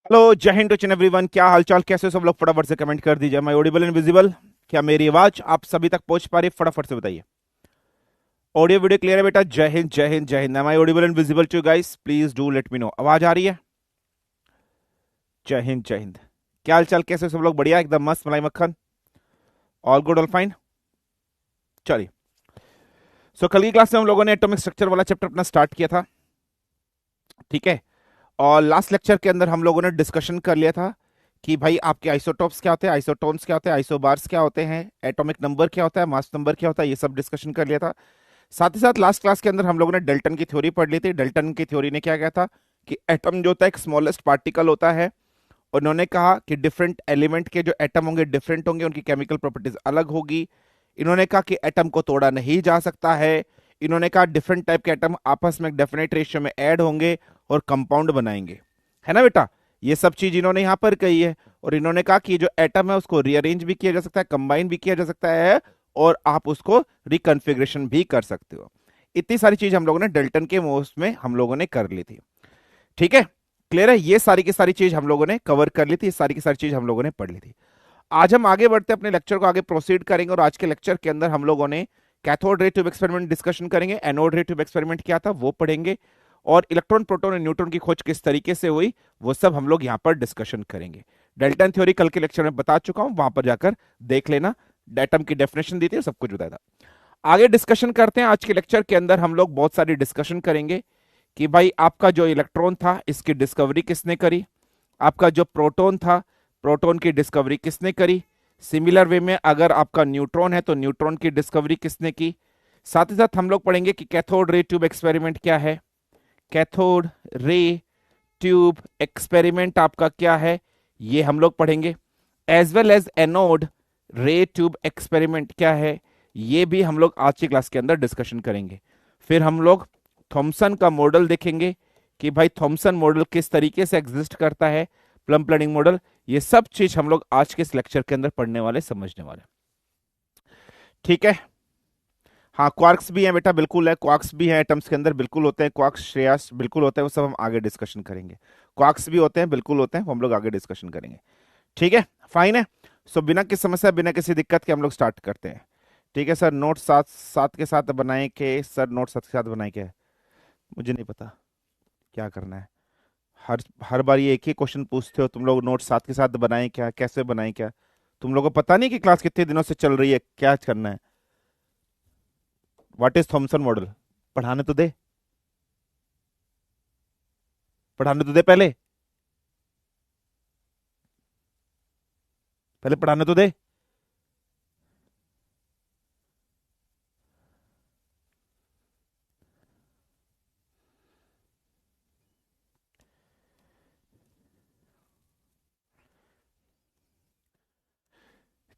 Hello, जय Hind to everyone. क्या हालचाल, कैसे हो सब लोग? फटाफट से कमेंट कर दीजिए। मैं ऑडिबल एंड विजिबल? क्या मेरी आवाज आप सभी तक पहुंच पा रही है? फटाफट से बताइए। ऑडियो वीडियो क्लियर है बेटा? जय हिंद जय हिंद जय Hind. Am I audible and visible to guys? Please do let me know. आवाज आ रही है? जय हिंद जय हिंद। क्या हालचाल, कैसे हो सब लोग? बढ़िया, एकदम मस्त, मलाई मक्खन। All good, all fine. चलिए, सो कल की क्लास में हम लोगों ने एटॉमिक स्ट्रक्चर वाला चैप्टर अपना स्टार्ट किया था, ठीक है। और लास्ट लेक्चर के अंदर हम लोगों ने डिस्कशन कर लिया था कि भाई आपके आइसोटोप्स क्या होते हैं, आइसोटोन्स क्या होते हैं, आइसोबार्स क्या होते हैं, एटॉमिक नंबर क्या होता है, मास नंबर क्या होता है, ये सब डिस्कशन कर लिया था। साथ ही साथ लास्ट क्लास के अंदर हम लोगों ने डेल्टन की थ्योरी पढ़ ली थी। डेल्टन की थ्योरी ने क्या कहा था कि एटम जो होता है एक स्मॉलेस्ट पार्टिकल होता है। उन्होंने कहा कि डिफरेंट एलिमेंट के जो एटम होंगे डिफरेंट होंगे, उनकी केमिकल प्रॉपर्टीज अलग होगी। इन्होंने कहा कि एटम को तोड़ा नहीं जा सकता है। इन्होंने कहा डिफरेंट टाइप के एटम आपस में डेफिनेट रेशियो में ऐड होंगे और कंपाउंड बनाएंगे, है ना बेटा? ये सब चीज इन्होंने यहां पर कही है। और इन्होंने कहा कि जो एटम है उसको रीअरेंज भी किया जा सकता है, कंबाइन भी किया जा सकता है, और आप उसको रिकन्फिग्रेशन भी कर सकते हो। इतनी सारी चीज हम लोगों ने डेल्टन के मोस्ट में हम लोगों ने कर ली थी, ठीक है। क्लियर है? ये सारी की सारी चीज हम लोगों ने कवर कर ली थी, सारी की सारी चीज हम लोगों ने पढ़ ली थी। आज हम आगे बढ़ते अपने लेक्चर को आगे प्रोसीड करेंगे, और आज के लेक्चर के अंदर हम लोगों ने cathode ray tube experiment discussion करेंगे, एनोड रे ट्यूब एक्सपेरिमेंट क्या था वो पढ़ेंगे, और इलेक्ट्रॉन प्रोटॉन और न्यूट्रॉन की खोज किस तरीके से हुई वो सब हम लोग यहाँ पर डिस्कशन करेंगे। डेल्टन थ्योरी कल के लेक्चर में बता चुका हूं, वहां पर जाकर देख लेना। एटम की डेफिनेशन दी थी, सब कुछ बताया था। आगे डिस्कशन करते हैं। आज के लेक्चर के अंदर हम लोग बहुत सारी डिस्कशन करेंगे कि भाई आपका जो इलेक्ट्रॉन था इसकी डिस्कवरी किसने करी, आपका जो प्रोटॉन था प्रोटॉन की डिस्कवरी किसने करी, सिमिलर वे में अगर आपका न्यूट्रॉन है तो न्यूट्रॉन की डिस्कवरी किसने की। साथ ही साथ हम लोग पढ़ेंगे कि कैथोड रे ट्यूब एक्सपेरिमेंट क्या है, कैथोड रे ट्यूब एक्सपेरिमेंट आपका क्या है, ये हम लोग पढ़ेंगे। As well as anode ray tube experiment क्या है, ये भी हम लोग आज की क्लास के अंदर डिस्कशन करेंगे। फिर हम लोग थॉमसन का मॉडल देखेंगे कि भाई थॉमसन मॉडल किस तरीके से एग्जिस्ट करता है, प्लम प्लैनिंग मॉडल, ये सब चीज हम लोग आज के इस लेक्चर के अंदर पढ़ने वाले, समझने वाले, ठीक है। हाँ, क्वार्क्स भी हैं बेटा, बिल्कुल है, क्वार्क्स भी हैं एटम्स के अंदर, बिल्कुल होते हैं क्वार्क्स, श्रेयस बिल्कुल होते हैं, वो सब हम आगे डिस्कशन करेंगे। क्वार्क्स भी होते हैं, बिल्कुल होते हैं, वो हम लोग आगे डिस्कशन करेंगे, ठीक है। फाइन है। सो बिना किसी समस्या, बिना किसी दिक्कत के हम लोग स्टार्ट करते हैं, ठीक है। सर नोट साथ साथ के साथ बनाए के, सर नोट साथ के साथ बनाए के, मुझे नहीं पता क्या करना है। हर हर बार ये एक ही क्वेश्चन पूछते हो तुम लोग, नोट साथ के साथ बनाए क्या, कैसे बनाए क्या? तुम लोगों को पता नहीं कि क्लास कितने दिनों से चल रही है, क्या करना है? What is Thompson model? पढ़ाने तो दे, पढ़ाने तो दे, पहले पहले पढ़ाने तो दे।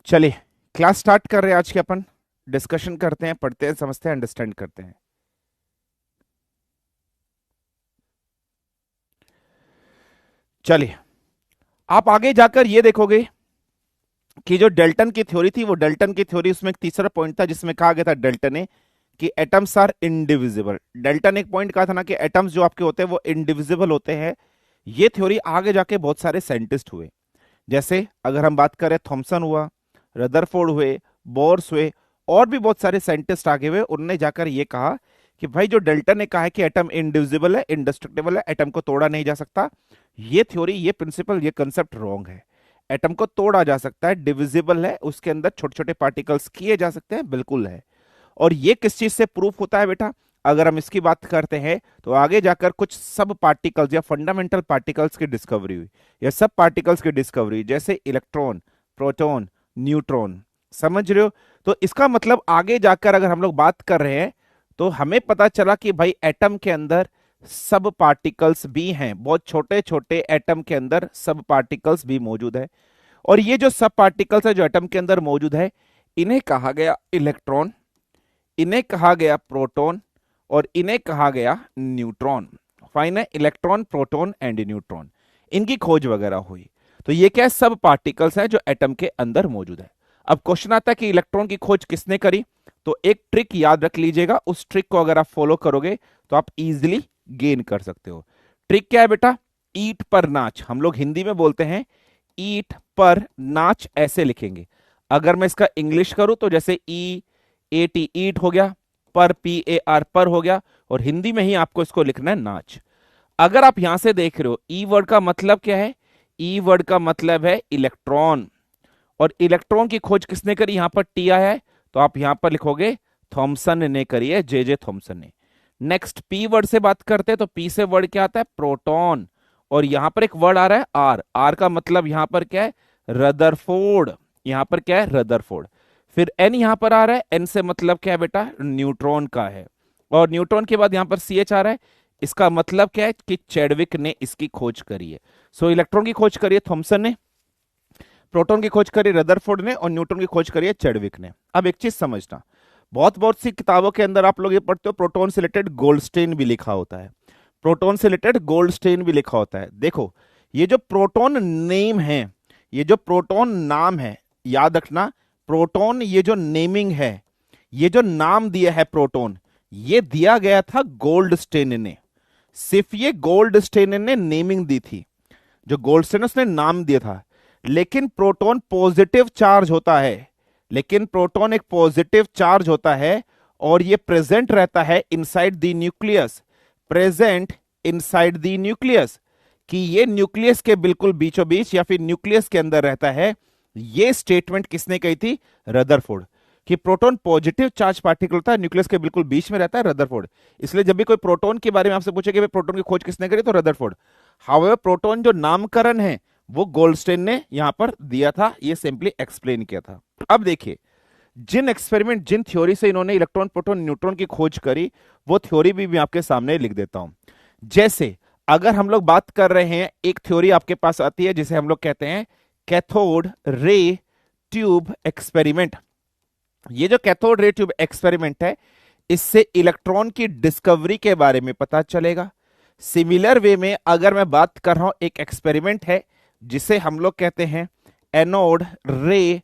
चलिए, क्लास स्टार्ट कर रहे हैं। आज के अपन डिस्कशन करते हैं, पढ़ते हैं, समझते हैं, अंडरस्टैंड करते हैं। चलिए, आप आगे जाकर ये देखोगे कि जो डेल्टन की थ्योरी थी, वो डेल्टन की थ्योरी, उसमें एक तीसरा पॉइंट था जिसमें कहा गया था डेल्टन ने कि एटम्स आर इनडिविजिबल। डेल्टन एक पॉइंट कहा था ना कि एटम्स जो आपके होते हैं वो इनडिविजिबल होते हैं। ये थ्योरी आगे जाके बहुत सारे साइंटिस्ट हुए, जैसे अगर हम बात करें थॉमसन हुआ, रदरफोर्ड हुए, बोर्स हुए, और भी बहुत सारे साइंटिस्ट आगे हुए। उन्होंने जाकर ये कहा कि भाई जो डेल्टन ने कहा है कि एटम इनडिविजिबल है, इंडेस्ट्रक्टिबल है, एटम को तोड़ा नहीं जा सकता, ये थ्योरी, ये प्रिंसिपल, ये कंसेप्ट रॉन्ग है। एटम को तोड़ा जा सकता है, डिविजिबल है, उसके अंदर छोटे छोटे पार्टिकल्स किए जा सकते हैं, बिल्कुल है। और ये किस चीज से प्रूफ होता है बेटा? अगर हम इसकी बात करते हैं तो आगे जाकर कुछ सब पार्टिकल्स या फंडामेंटल पार्टिकल्स की डिस्कवरी हुई, या सब पार्टिकल्स की डिस्कवरी, जैसे इलेक्ट्रॉन, प्रोटॉन, न्यूट्रॉन, समझ रहे हो? तो इसका मतलब आगे जाकर अगर हम लोग बात कर रहे हैं तो हमें पता चला कि भाई एटम के अंदर सब पार्टिकल्स भी हैं, बहुत छोटे छोटे एटम के अंदर सब पार्टिकल्स भी मौजूद है। और ये जो सब पार्टिकल्स है जो एटम के अंदर मौजूद है, इन्हें कहा गया इलेक्ट्रॉन, इन्हें कहा गया प्रोटॉन, और इन्हें कहा गया न्यूट्रॉन। फाइन है, इलेक्ट्रॉन, प्रोटॉन एंड न्यूट्रॉन, इनकी खोज वगैरह हुई। तो ये क्या है? सब पार्टिकल्स हैं जो एटम के अंदर मौजूद है। अब क्वेश्चन आता है कि इलेक्ट्रॉन की खोज किसने करी? तो एक ट्रिक याद रख लीजिएगा, उस ट्रिक को अगर आप फॉलो करोगे तो आप इजीली गेन कर सकते हो। ट्रिक क्या है बेटा? ईट पर नाच, हम लोग हिंदी में बोलते हैं ईट पर नाच, ऐसे लिखेंगे। अगर मैं इसका इंग्लिश करूं तो जैसे ई ए टी ईट हो गया, पर पी ए आर पर हो गया, और हिंदी में ही आपको इसको लिखना है नाच। अगर आप यहां से देख रहे हो ई वर्ड का मतलब क्या है, ई वर्ड का मतलब है इलेक्ट्रॉन, और इलेक्ट्रॉन की खोज किसने करी, यहां पर टी आया है तो आप यहां पर लिखोगे थॉमसन ने करी है, जे थॉमसन ने। नेक्स्ट पी वर्ड से बात करते हैं तो पी से वर्ड क्या आता है, प्रोटॉन, और यहां पर एक वर्ड आ रहा है आर, आर का मतलब यहां पर क्या है, रदरफोर्ड, यहां पर क्या है, रदरफोर्ड। फिर एन यहां पर आ रहा है, एन से मतलब क्या है बेटा, न्यूट्रॉन का है, और न्यूट्रॉन के बाद यहां पर सी एच आ रहा है, इसका मतलब क्या है कि चैडविक ने इसकी खोज करी है। सो इलेक्ट्रॉन की खोज करी है थॉमसन ने, प्रोटॉन की खोज करी रदरफोर्ड ने, और न्यूट्रॉन की खोज करी है चैडविक ने। अब एक चीज समझना, बहुत बहुत सी किताबों के अंदर आप लोग ये पढ़ते हो प्रोटॉन से रिलेटेड गोल्डस्टेन भी लिखा होता है, प्रोटॉन से रिलेटेड गोल्डस्टेन भी लिखा होता है। देखो ये जो प्रोटॉन नेम है, ये जो प्रोटॉन नाम है, याद रखना प्रोटॉन ये जो नेमिंग है, ये जो नाम दिया है प्रोटॉन, ये दिया गया था गोल्डस्टेन ने, सिर्फ ये गोल्डस्टेन ने नेमिंग दी थी, जो गोल्डस्टेन उसने नाम दिया था। लेकिन प्रोटॉन पॉजिटिव चार्ज होता है, लेकिन प्रोटॉन एक पॉजिटिव चार्ज होता है, और ये प्रेजेंट रहता है inside the nucleus, present inside the nucleus, कि ये न्यूक्लियस के बिल्कुल बीचों बीच या फिर न्यूक्लियस के अंदर रहता है। ये स्टेटमेंट किसने कही थी, रदरफोर्ड, कि प्रोटॉन पॉजिटिव चार्ज पार्टिकल होता है, न्यूक्लियस के बिल्कुल बीच में रहता है, रदरफोर्ड। इसलिए जब भी कोई प्रोटॉन के बारे में आपसे पूछे कि प्रोटॉन की खोज किसने करी तो रदरफोर्ड। हाउएवर प्रोटॉन जो नामकरण है वो गोल्डस्टेन ने यहां पर दिया था, ये सिंपली एक्सप्लेन किया था। अब देखिए जिन एक्सपेरिमेंट, जिन थ्योरी से इन्होंने इलेक्ट्रॉन प्रोटॉन न्यूट्रॉन की खोज करी, वो थ्योरी भी मैं आपके सामने लिख देता हूं। जैसे अगर हम लोग बात कर रहे हैं, एक थ्योरी आपके पास आती है जिसे हम लोग कहते हैं कैथोड रे ट्यूब एक्सपेरिमेंट। ये जो कैथोड रे ट्यूब एक्सपेरिमेंट है, इससे इलेक्ट्रॉन की डिस्कवरी के बारे में पता चलेगा। सिमिलर वे में अगर मैं बात कर रहा हूं, एक एक्सपेरिमेंट है जिसे हम लोग कहते हैं एनोड रे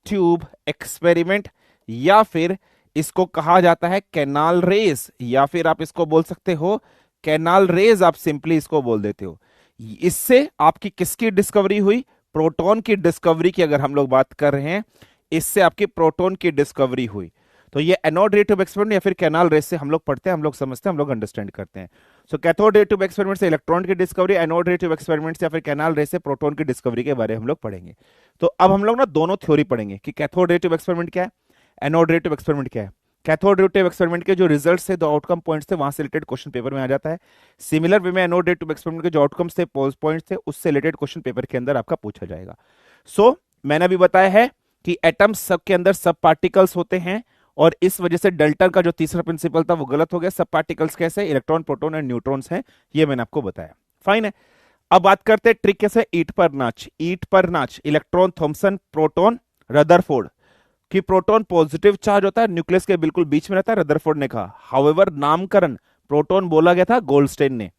ट्यूब एक्सपेरिमेंट, या फिर इसको कहा जाता है कैनाल रेस, या फिर आप इसको बोल सकते हो कैनाल रेज, आप सिंपली इसको बोल देते हो। इससे आपकी किसकी डिस्कवरी हुई, प्रोटॉन की डिस्कवरी की अगर हम लोग बात कर रहे हैं, इससे आपकी प्रोटॉन की डिस्कवरी हुई। तो ये एनोड रे ट्यूब एक्सपेरिमेंट या फिर कैनाल रेस से हम लोग पढ़ते हैं, हम लोग समझते हैं, हम लोग अंडरस्टैंड करते हैं। सो कैथोड रे ट्यूब एक्सपेरिमेंट से इलेक्ट्रॉन की discovery, anode ray tube experiment से या फिर कैनाल रेस से प्रोटॉन की डिस्कवरी के बारे में हम लोग पढ़ेंगे। तो अब हम लोग ना दोनों थ्योरी पढ़ेंगे कि कैथोड रे ट्यूब एक्सपेरिमेंट क्या है, एनोड रे ट्यूब एक्सपेरिमेंट क्या है। कैथोड रे ट्यूब एक्सपेरिमेंट के जो रिजल्ट्स थे, दो आउटकम पॉइंट्स थे, वहां से रिलेटेड क्वेश्चन पेपर में आ जाता है। सिमिलर वे में एनोड रे ट्यूब एक्सपेरिमेंट के जो आउटकम्स थे, पॉइंट्स थे, उससे रिलेटेड क्वेश्चन पेपर के अंदर आपका पूछा जाएगा। सो मैंने अभी बताया है कि एटम्स सब के अंदर सब पार्टिकल्स होते हैं, और इस वजह से डाल्टन का जो तीसरा प्रिंसिपल था वो गलत हो गया। सब पार्टिकल्स कैसे, इलेक्ट्रॉन प्रोटॉन एंड न्यूट्रॉन्स हैं, ये मैंने आपको बताया। फाइन है। अब बात करते हैं ट्रिक कैसे, ईट पर नाच। ईट पर नाच, इलेक्ट्रॉन थॉमसन, प्रोटॉन रदरफोर्ड, कि प्रोटॉन पॉजिटिव चार्ज होता है, न्यूक्लियस के बिल्कुल बीच में रहता है, रदरफोर्ड ने कहा। हाउएवर नामकरण प्रोटॉन बोला गया था गोल्डस्टेन ने,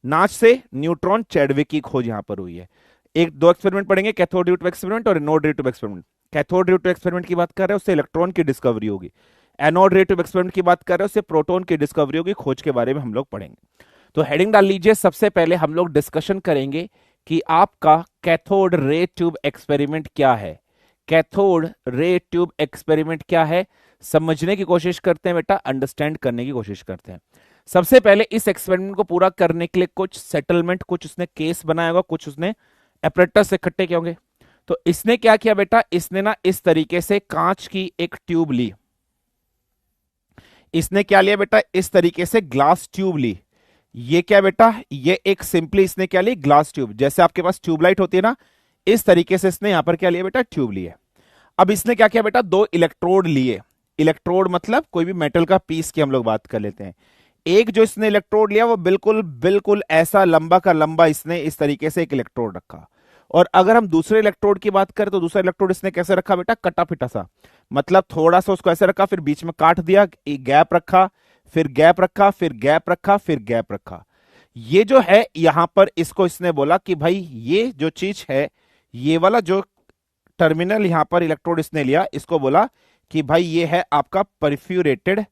नाच से न्यूट्रॉन चैडविक की खोज यहां पर हुई है। एक दो एक्सपेरिमेंट पढ़ेंगे, कैथोड रे ट्यूब एक्सपेरिमेंट और anode ray tube experiment. Cathode ray tube experiment की बात कर रहे हैं, उससे इलेक्ट्रॉन की डिस्कवरी होगी। एनोड रे ट्यूब एक्सपेरिमेंट की बात कर रहे हैं, उससे प्रोटॉन की डिस्कवरी होगी, खोज के बारे में हम लोग पढ़ेंगे। तो हेडिंग डाल लीजिए, सबसे पहले हम लोग डिस्कशन करेंगे कि आपका कैथोड रे ट्यूब एक्सपेरिमेंट क्या है। कैथोड रे ट्यूब एक्सपेरिमेंट क्या है, समझने की कोशिश करते हैं बेटा, अंडरस्टैंड करने की कोशिश करते हैं। सबसे पहले इस एक्सपेरिमेंट को पूरा करने के लिए कुछ सेटलमेंट, कुछ उसने केस बनाया होगा, कुछ उसने एपरेटस इकट्ठे किए होंगे। तो इसने क्या किया बेटा, इसने ना इस तरीके से कांच की एक ट्यूब ली। इसने क्या लिया बेटा, इस तरीके से ग्लास ट्यूब ली। ये क्या बेटा, ये एक सिंपली इसने क्या ली, ग्लास ट्यूब। जैसे आपके पास ट्यूबलाइट होती है ना, इस तरीके से इसने यहां पर क्या लिया बेटा, ट्यूब लिए। अब इसने क्या किया बेटा, दो इलेक्ट्रोड लिए। इलेक्ट्रोड मतलब कोई भी मेटल का पीस की हम लोग बात कर लेते हैं। एक जो इसने इलेक्ट्रोड लिया वो बिल्कुल बिल्कुल ऐसा लंबा का लंबा इसने इस तरीके से एक इलेक्ट्रोड रखा। और अगर हम दूसरे इलेक्ट्रोड की बात करें तो दूसरा इलेक्ट्रोड इसने कैसे रखा बेटा, कटा फिटा सा, मतलब थोड़ा सा उसको ऐसे रखा, फिर बीच में काट दिया, एक गैप रखा, फिर गैप रखा, फिर गैप रखा, फिर गैप रखा। ये जो है यहां पर इसको इसने बोला कि भाई ये जो चीज है, ये वाला जो टर्मिनल यहां पर इलेक्ट्रोड इसने लिया, इसको बोला कि भाई ये है आपका परफ्यूरेटेड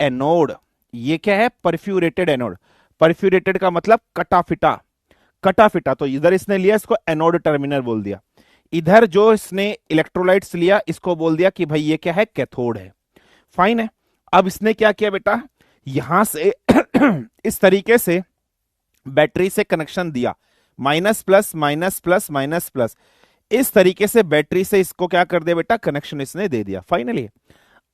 एनोड। ये क्या है, परफ्यूरेटेड एनोड। परफ्यूरेटेड का मतलब कटा फिटा, कटा फिटा, तो इधर इसने लिया इसको एनोड टर्मिनल बोल दिया, इधर जो इसने इलेक्ट्रोलाइट्स लिया इसको बोल दिया कि भाई ये क्या है, कैथोड है। फाइन है। अब इसने क्या किया बेटा, यहां से इस तरीके से बैटरी से कनेक्शन दिया, minus plus minus plus minus plus, इस तरीके से बैटरी से इसको क्या कर दिया बेटा, कनेक्शन इसने दे दिया। फाइनली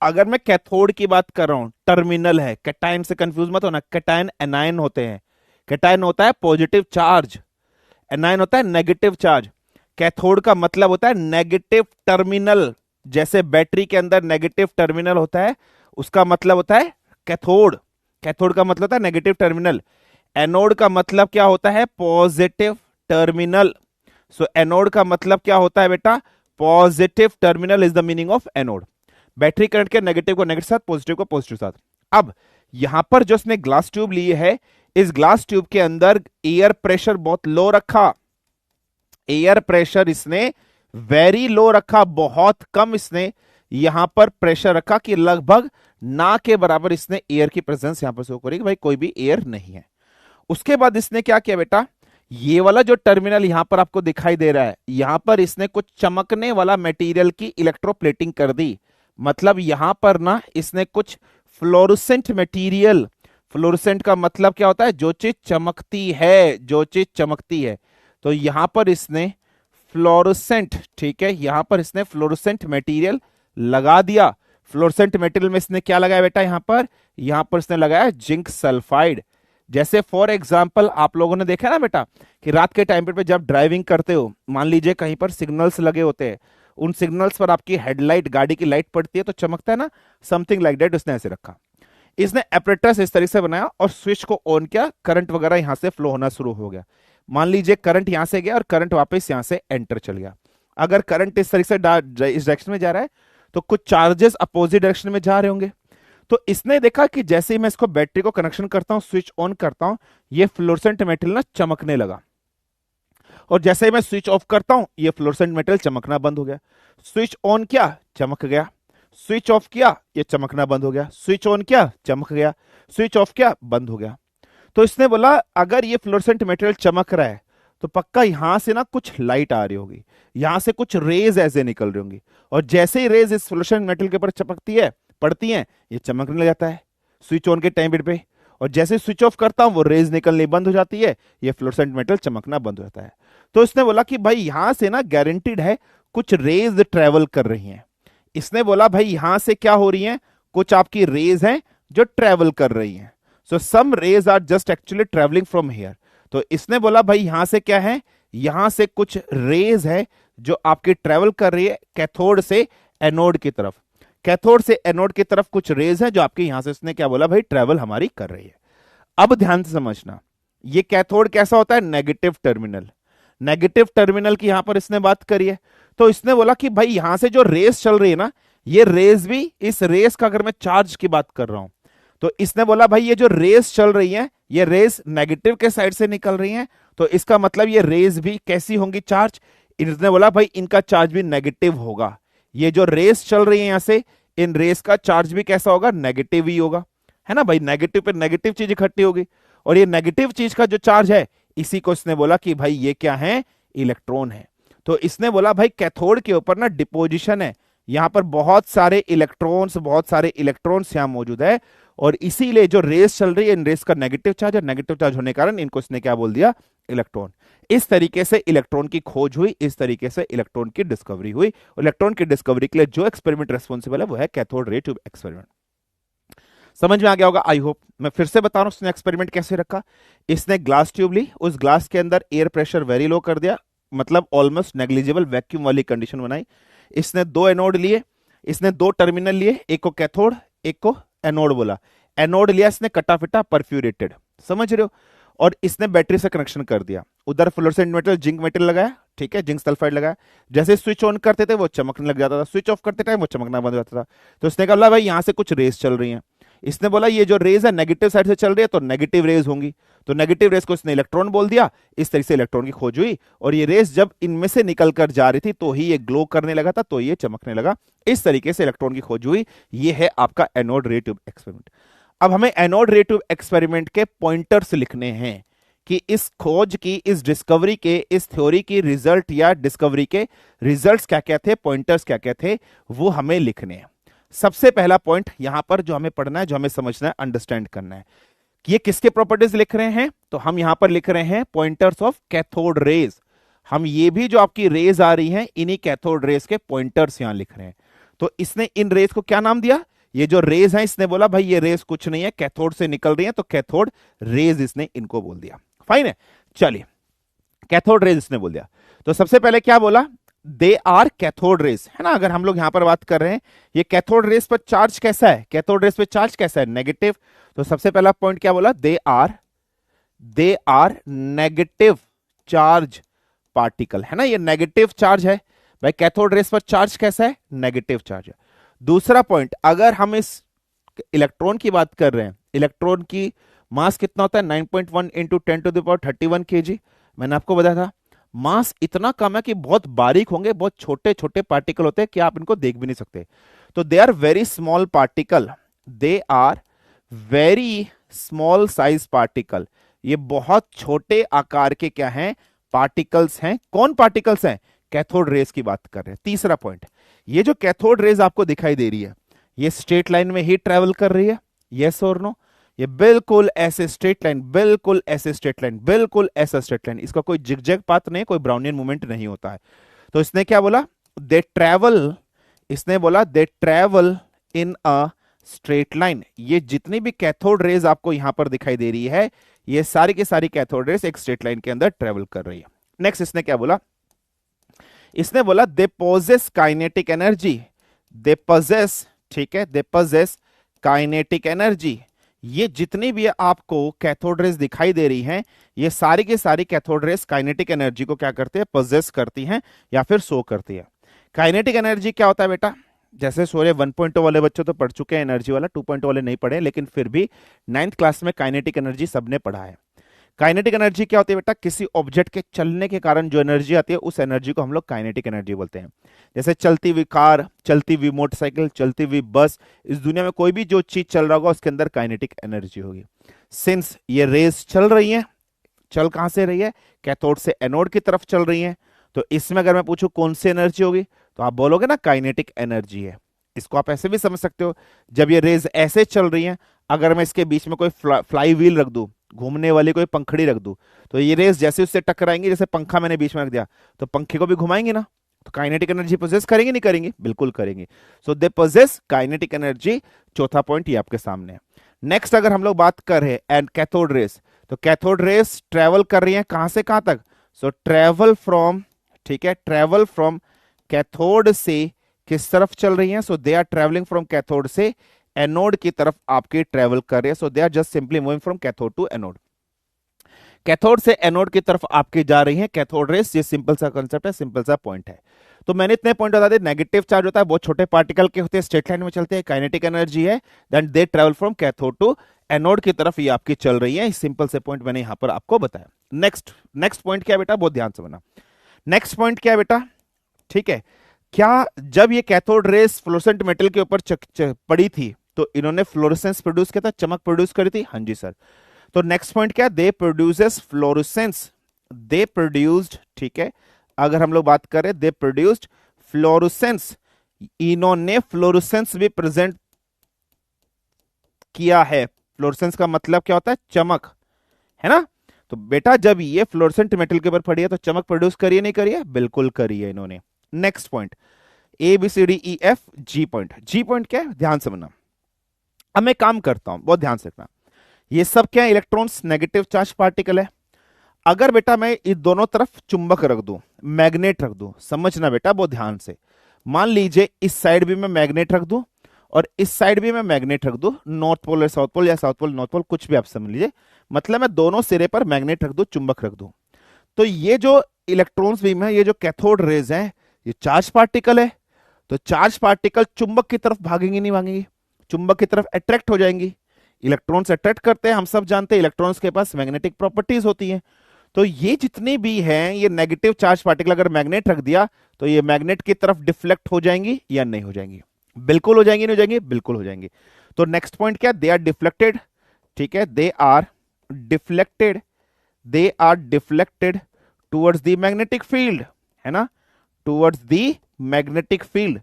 अगर मैं कैथोड की बात कर रहा हूं, टर्मिनल है, कैटायन से कंफ्यूज मत होना, कैटायन एनायन होते हैं, कैटायन होता है पॉजिटिव चार्ज, एनायन होता है नेगेटिव चार्ज। कैथोड का मतलब होता है नेगेटिव टर्मिनल, जैसे बैटरी के अंदर नेगेटिव टर्मिनल होता है, उसका मतलब होता है कैथोड। कैथोड का मतलब होता है नेगेटिव टर्मिनल। एनोड का मतलब क्या होता है, पॉजिटिव टर्मिनल। सो एनोड का मतलब क्या होता है बेटा, positive terminal is the meaning of anode. Battery current के नेगेटिव को नेगेटिव साथ, पॉजिटिव को पॉजिटिव साथ। अब यहां पर जो इसने ग्लास ट्यूब ली है, इस ग्लास ट्यूब के अंदर एयर प्रेशर बहुत लो रखा, एयर प्रेशर इसने वेरी लो रखा, बहुत कम इसने यहां पर प्रेशर रखा कि लगभग ना के बराबर इसने एयर की प्रेजेंस यहां पर शो करी कि भाई कोई भी एयर नहीं है। उसके बाद इसने क्या किया बेटा, ये वाला जो टर्मिनल यहां पर आपको दिखाई दे रहा है, यहां पर इसने कुछ चमकने वाला मटेरियल की इलेक्ट्रोप्लेटिंग कर दी। मतलब यहां पर ना इसने कुछ फ्लोरोसेंट मटेरियल, फ्लोरोसेंट का मतलब क्या होता है, जो चीज चमकती है, जो चीज चमकती है, तो यहां पर इसने फ्लोरोसेंट, ठीक है, यहां पर इसने फ्लोरोसेंट मटेरियल लगा दिया। फ्लोरोसेंट मटेरियल में इसने क्या लगाया बेटा, यहां पर इसने लगाया जिंक सल्फाइड। जैसे फॉर एग्जांपल आप लोगों ने देखा ना बेटा कि रात के टाइम पे जब ड्राइविंग करते हो, मान लीजिए कहीं पर सिग्नल्स लगे होते हैं, उन सिग्नल्स पर आपकी हेडलाइट, गाड़ी की लाइट पड़ती है तो चमकता है ना, समथिंग लाइक दैट उसने ऐसे रखा। इसने एपरेटस इस तरीके से बनाया और स्विच को ऑन किया, करंट वगैरह यहां से फ्लो होना शुरू हो गया। मान लीजिए करंट यहां से गया और करंट वापस यहां से एंटर चल गया। अगर करंट इस तरीके से इस डायरेक्शन में जा रहा है तो कुछ चार्जेस अपोजिट डायरेक्शन में जा रहे होंगे। तो इसने देखा कि जैसे ही मैं इसको बैटरी को कनेक्शन करता हूं, स्विच ऑन करता हूं, ये फ्लोरोसेंट मेटल ना चमकने लगा, और जैसे ही मैं स्विच ऑफ करता हूं ये फ्लोरोसेंट मेटल चमकना बंद हो गया। स्विच ऑन किया, चमक गया, स्विच ऑफ किया, ये चमकना बंद हो गया, स्विच ऑन किया, चमक गया, स्विच ऑफ किया, बंद हो गया। तो इसने बोला अगर ये फ्लोरोसेंट मेटेरियल चमक रहा है तो पक्का यहां से ना कुछ लाइट आ रही होगी, यहां से कुछ रेज ऐसे निकल रही होंगी, और जैसे ही रेज इस फ्लोरोसेंट मेटेरियल के ऊपर चमकती है, पड़ती हैं, ये चमकने लग जाता है स्विच ऑन के टाइम पे, और जैसे स्विच ऑफ करता हूं वो रेज निकलनी बंद हो जाती है, ये फ्लोरोसेंट मेटेरियल चमकना बंद हो जाता है। तो इसने बोला कि भाई यहां से ना गारंटीड है कुछ रेज ट्रेवल कर रही हैं। इसने बोला भाई यहां से क्या हो रही हैं, कुछ आपकी रेज हैं जो ट्रेवल कर रही हैं। So some rays are just actually travelling from here. तो इसने बोला भाई यहां से क्या है, यहां से कुछ रेज है जो आपकी ट्रेवल कर रही है कैथोड से एनोड की तरफ, कैथोड से एनोड की तरफ कुछ रेज है जो आपके यहां से, इसने क्या बोला भाई, ट्रेवल हमारी कर रही है। अब ध्यान से समझना, ये कैथोड कैसा होता है, नेगेटिव टर्मिनल। नेगेटिव टर्मिनल की यहां पर इसने बात करी है, तो इसने बोला कि भाई यहां से जो रेस चल रही है ना, ये रेस भी, इस रेस का अगर मैं चार्ज की बात कर रहा हूं, तो इसने बोला भाई ये जो रेस चल रही है, ये रेस नेगेटिव के साइड से निकल रही है, तो इसका मतलब ये रेस भी कैसी होंगी, चार्ज। इसने बोला भाई इनका चार्ज भी नेगेटिव होगा। ये जो रेस चल रही है यहां से, इन रेस का चार्ज भी कैसा होगा, नेगेटिव ही होगा, है ना भाई, नेगेटिव पे नेगेटिव चीज इकट्ठी होगी, और ये नेगेटिव चीज का जो चार्ज है, इसी को इसने बोला कि भाई ये क्या है, इलेक्ट्रॉन है। तो इसने बोला भाई कैथोड के ऊपर ना डिपोजिशन है, यहां पर बहुत सारे इलेक्ट्रॉन्स यहां मौजूद है, और इसीलिए जो रेस चल रही है, इन रेस का नेगेटिव चार्ज है, नेगेटिव चार्ज होने के कारण इनको इसने क्या बोल दिया, इलेक्ट्रॉन। इस तरीके से इलेक्ट्रॉन की खोज हुई, इस तरीके से इलेक्ट्रॉन की डिस्कवरी हुई। इलेक्ट्रॉन की डिस्कवरी के लिए जो एक्सपेरिमेंट रेस्पॉन्सिबल है वो है कैथोड रे ट्यूब एक्सपेरिमेंट। समझ में आ गया होगा आई होप। मैं फिर से बता रहा हूं उसने एक्सपेरिमेंट कैसे रखा। इसने ग्लास ट्यूब ली, उस ग्लास के अंदर एयर प्रेशर वेरी लो कर दिया, मतलब ऑलमोस्ट नेग्लिजिबल वैक्यूम वाली कंडीशन बनाई। इसने दो एनोड लिए, इसने दो टर्मिनल लिए, एक को कैथोड एक को एनोड बोला। एनोड लिया इसने कटा फिटा परफ्यूरेटेड, समझ रहे हो, और इसने बैटरी से कनेक्शन कर दिया। उधर फ्लोरोसेंट मेटल जिंक मेटल लगाया, ठीक है, जिंक सल्फाइड लगाया। जैसे स्विच ऑन करते थे वो चमकने लग जाता था, स्विच ऑफ करते टाइम वो चमकना बंद हो जाता था। तो इसने कहा भाई यहां से कुछ रेस चल रही हैं। इसने बोला ये जो रेज है नेगेटिव साइड से चल रही है तो नेगेटिव रेज होंगी, तो नेगेटिव रेज को इसने इलेक्ट्रॉन बोल दिया। इस तरीके से इलेक्ट्रॉन की खोज हुई, और ये रेस जब इनमें से निकल कर जा रही थी तो ही ये ग्लो करने लगा था, तो ये चमकने लगा। इस तरीके से इलेक्ट्रॉन की खोज हुई। ये है आपका एनोड रे ट्यूब एक्सपेरिमेंट। अब हमें एनोड रे ट्यूब एक्सपेरिमेंट के पॉइंटर्स लिखने हैं कि इस खोज की, इस डिस्कवरी के, इस थ्योरी की रिजल्ट या डिस्कवरी के रिजल्ट्स क्या क्या थे, पॉइंटर्स क्या क्या थे, वो हमें लिखने हैं। सबसे पहला पॉइंट यहां पर जो हमें पढ़ना है, जो हमें समझना है, अंडरस्टैंड करना है कि ये किसके प्रॉपर्टीज लिख रहे हैं। तो हम यहां पर लिख रहे हैं पॉइंटर्स ऑफ कैथोड रेज। हम ये भी जो आपकी रेज आ रही हैं, इन्हीं कैथोड रेज के पॉइंटर्स यहां लिख रहे हैं। तो इसने इन रेज को क्या नाम दिया, ये जो रेज है, इसने बोला भाई ये रेज कुछ नहीं है, कैथोड से निकल रही है, तो कैथोड रेज इसने इनको बोल दिया। फाइन है, चलिए कैथोड रेज इसने बोल दिया। तो सबसे पहले क्या बोला, दे आर कैथोड रेज, है ना। अगर हम लोग यहां पर बात कर रहे हैं, ये कैथोड रेज पर चार्ज कैसा है, कैथोड रेज पे चार्ज कैसा है, नेगेटिव। तो सबसे पहला पॉइंट क्या बोला, they are negative charge particle, है ना। ये नेगेटिव चार्ज है भाई, कैथोड रेज पर चार्ज कैसा है, नेगेटिव चार्ज है। दूसरा पॉइंट, अगर हम इस इलेक्ट्रॉन की बात कर रहे हैं, इलेक्ट्रॉन की मास कितना होता है, 9.1 इंटू 10⁻31 kg। मैंने आपको बताया था मास इतना कम है कि बहुत बारीक होंगे, बहुत छोटे छोटे पार्टिकल होते हैं कि आप इनको देख भी नहीं सकते। तो they are very small particle, they are very small size particle. ये बहुत छोटे आकार के क्या हैं, पार्टिकल्स हैं। कौन पार्टिकल्स हैं, कैथोड रेज की बात कर रहे हैं। तीसरा पॉइंट, ये जो कैथोड रेज आपको दिखाई दे रही है, ये स्ट्रेट लाइन में ही ट्रेवल कर रही है, यस और नो। ये बिल्कुल ऐसे स्ट्रेट लाइन, बिल्कुल ऐसे स्ट्रेट लाइन, बिल्कुल ऐसा स्ट्रेट लाइन, इसका कोई जिगजैग पाथ नहीं, कोई ब्राउनियन मूवमेंट नहीं होता है। तो इसने क्या बोला, दे ट्रेवल, इसने बोला they travel in a straight line. ये जितनी भी कैथोड रेज आपको यहां पर दिखाई दे रही है, ये सारी की सारी कैथोड रेज एक स्ट्रेट लाइन के अंदर ट्रेवल कर रही है। नेक्स्ट इसने क्या बोला, इसने बोला दे possess kinetic energy, they possess, ठीक है, दे पोजेस काइनेटिक एनर्जी। ये जितनी भी आपको कैथोड रेज दिखाई दे रही हैं, ये सारी की सारी कैथोड रेज काइनेटिक एनर्जी को क्या करते हैं, पोजेस करती हैं या फिर शो करती है। काइनेटिक एनर्जी क्या होता है बेटा, जैसे सोरे 1.0 वाले बच्चे तो पढ़ चुके हैं एनर्जी वाला, 2.0 वाले नहीं पढ़े, लेकिन फिर भी 9th क्लास में काइनेटिक एनर्जी सबने पढ़ा है। काइनेटिक एनर्जी क्या होती है बेटा, किसी ऑब्जेक्ट के चलने के कारण जो एनर्जी आती है, उस एनर्जी को हम लोग काइनेटिक एनर्जी बोलते हैं। जैसे चलती हुई कार, चलती हुई मोटरसाइकिल, चलती हुई बस, इस दुनिया में कोई भी जो चीज चल रहा होगा उसके अंदर काइनेटिक एनर्जी होगी। सिंस ये रेज चल रही है, चल कहां से रही है, कैथोड से एनोड की तरफ चल रही है, तो इसमें अगर मैं पूछूं कौन सी एनर्जी होगी, तो आप बोलोगे ना काइनेटिक एनर्जी है। इसको आप ऐसे भी समझ सकते हो, जब ये रेज ऐसे चल रही हैं, अगर मैं इसके बीच में कोई फ्लाई व्हील रख दूं, घूमने वाली कोई पंखड़ी रख दूं, तो ये रेस जैसे उससे टकराएंगे, जैसे पंखा मैंने बीच में रख दिया तो पंखे को भी घुमाएंगे ना, तो काइनेटिक एनर्जी पोजेस करेंगे नहीं करेंगे, बिल्कुल करेंगे। सो दे पोजेस काइनेटिक एनर्जी। चौथा पॉइंट ये आपके सामने है। नेक्स्ट अगर हम लोग बात कर रहे हैं एंड कैथोड रेस, तो कैथोड रेस ट्रेवल कर रही है कहां से कहां तक, सो ट्रेवल फ्रॉम, ठीक है, ट्रेवल फ्रॉम कैथोड से किस तरफ चल रही है, so they are travelling from cathode से एनोड की तरफ आपके ट्रेवल कर रहे हैं। So they are just simply moving from cathode to anode. Cathode से एनोड की तरफ आपकी जा रही है कैथोड रेस। ये सिंपल सा कंसेप्ट है, सिंपल सा पॉइंट है। तो मैंने इतने पॉइंट बता दिए। नेगेटिव चार्ज होता है, बहुत छोटे पार्टिकल के होते हैं, स्ट्रेट लाइन में चलते हैं, काइनेटिक एनर्जी है, then they travel from cathode to anode की तरफ ये आपकी चल रही है। सिंपल से पॉइंट मैंने यहां पर आपको बताया। नेक्स्ट पॉइंट क्या है बेटा, बहुत ध्यान से बना। नेक्स्ट पॉइंट क्या है बेटा, ठीक है, क्या जब ये कैथोड रेस फ्लोरोसेंट मेटल के ऊपर पड़ी थी तो इन्होंने फ्लोरोसेंस प्रोड्यूस किया था, चमक प्रोड्यूस करी थी, हाँ जी सर। तो नेक्स्ट पॉइंट क्या, दे प्रोड्यूसेस फ्लोरोसेंस, दे प्रोड्यूस्ड, ठीक है, अगर हम लोग बात करें दे प्रोड्यूस्ड फ्लोरोसेंस, इन्होंने फ्लोरोसेंस भी प्रेजेंट किया है। फ्लोरोसेंस का मतलब क्या होता है, चमक, है ना। तो बेटा जब ये फ्लोरोसेंट मेटल के ऊपर पड़ी है तो चमक प्रोड्यूस करिए नहीं करिए, बिल्कुल करिए इन्होंने। Next point, A B C D E F G point. G point क्या है, ध्यान से बनना। अब मैं काम करता हूं, बहुत ध्यान से रखना। ये सब क्या है, इलेक्ट्रॉन्स, नेगेटिव चार्ज पार्टिकल है। अगर बेटा मैं इस दोनों तरफ चुंबक रख दूं, मैग्नेट रख दूं, समझना बेटा बहुत ध्यान से। मान लीजिए इस साइड भी मैं मैग्नेट रख दूं और इस साइड भी मैं मैग्नेट रख दूं, नॉर्थ पोल और साउथ पोल, या साउथ पोल नॉर्थ पोल, कुछ भी आप समझ लीजिए। मतलब मैं दोनों सिरे पर मैग्नेट रख दूं, चुंबक रख दूं, तो ये जो इलेक्ट्रॉन्स बीम है, ये जो कैथोड रेज है, ये चार्ज पार्टिकल है। तो चार्ज पार्टिकल चुंबक की तरफ भागेंगी नहीं भागेंगी, चुंबक की तरफ अट्रैक्ट हो जाएंगी। इलेक्ट्रॉन्स अट्रैक्ट करते हैं, हम सब जानते हैं इलेक्ट्रॉन्स के पास मैग्नेटिक प्रॉपर्टीज होती हैं। तो ये जितनी भी हैं, ये नेगेटिव चार्ज पार्टिकल अगर मैग्नेट रख दिया तो ये मैग्नेट की तरफ डिफ्लेक्ट हो जाएंगी या नहीं हो जाएंगी, बिल्कुल हो जाएंगी, नहीं हो जाएंगी, बिल्कुल हो जाएंगी। तो नेक्स्ट पॉइंट क्या, दे आर डिफ्लेक्टेड, ठीक है, they are deflected they are deflected towards the magnetic field, है ना, towards the magnetic field.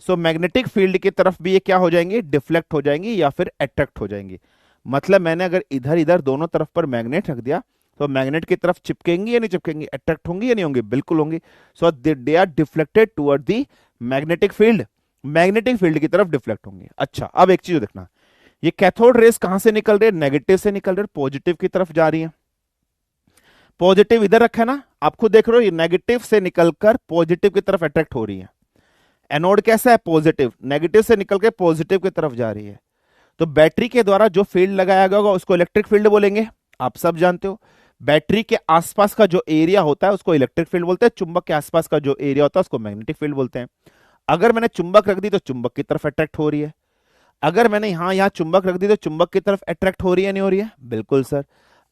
So magnetic field की तरफ भी ये क्या हो जाएंगे, डिफ्लेक्ट हो जाएंगे या फिर अट्रैक्ट हो जाएंगे। मतलब मैंने अगर इधर इधर दोनों तरफ पर मैग्नेट रख दिया तो मैग्नेट की तरफ चिपकेंगी या नहीं चिपकेंगी, अट्रैक्ट होंगी या नहीं होंगी, बिल्कुल होंगी। So they are deflected toward the magnetic field, magnetic field की तरफ डिफ्लेक्ट होंगे। अच्छा, अब एक चीज देखना, ये कैथोड रेस कहां से निकल रही है, नेगेटिव से निकल रही है, पॉजिटिव की तरफ जा रही है। पॉजिटिव इधर रखा है ना, आप खुद देख रहे हो, ये नेगेटिव से निकलकर पॉजिटिव की तरफ अट्रैक्ट हो रही है। एनोड कैसा है, पॉजिटिव, नेगेटिव से निकल के पॉजिटिव की तरफ जा रही है। तो बैटरी के द्वारा जो फील्ड लगाया गया होगा उसको इलेक्ट्रिक फील्ड बोलेंगे, आप सब जानते हो। बैटरी के आसपास का जो एरिया होता है उसको इलेक्ट्रिक फील्ड बोलते हैं, चुंबक के आसपास का जो एरिया होता है उसको मैग्नेटिक फील्ड बोलते हैं। अगर मैंने चुंबक रख दी तो चुंबक की तरफ अट्रैक्ट हो रही है, अगर मैंने यहां चुंबक रख दी तो चुंबक की तरफ अट्रैक्ट हो रही है, नहीं हो रही है, बिल्कुल सर।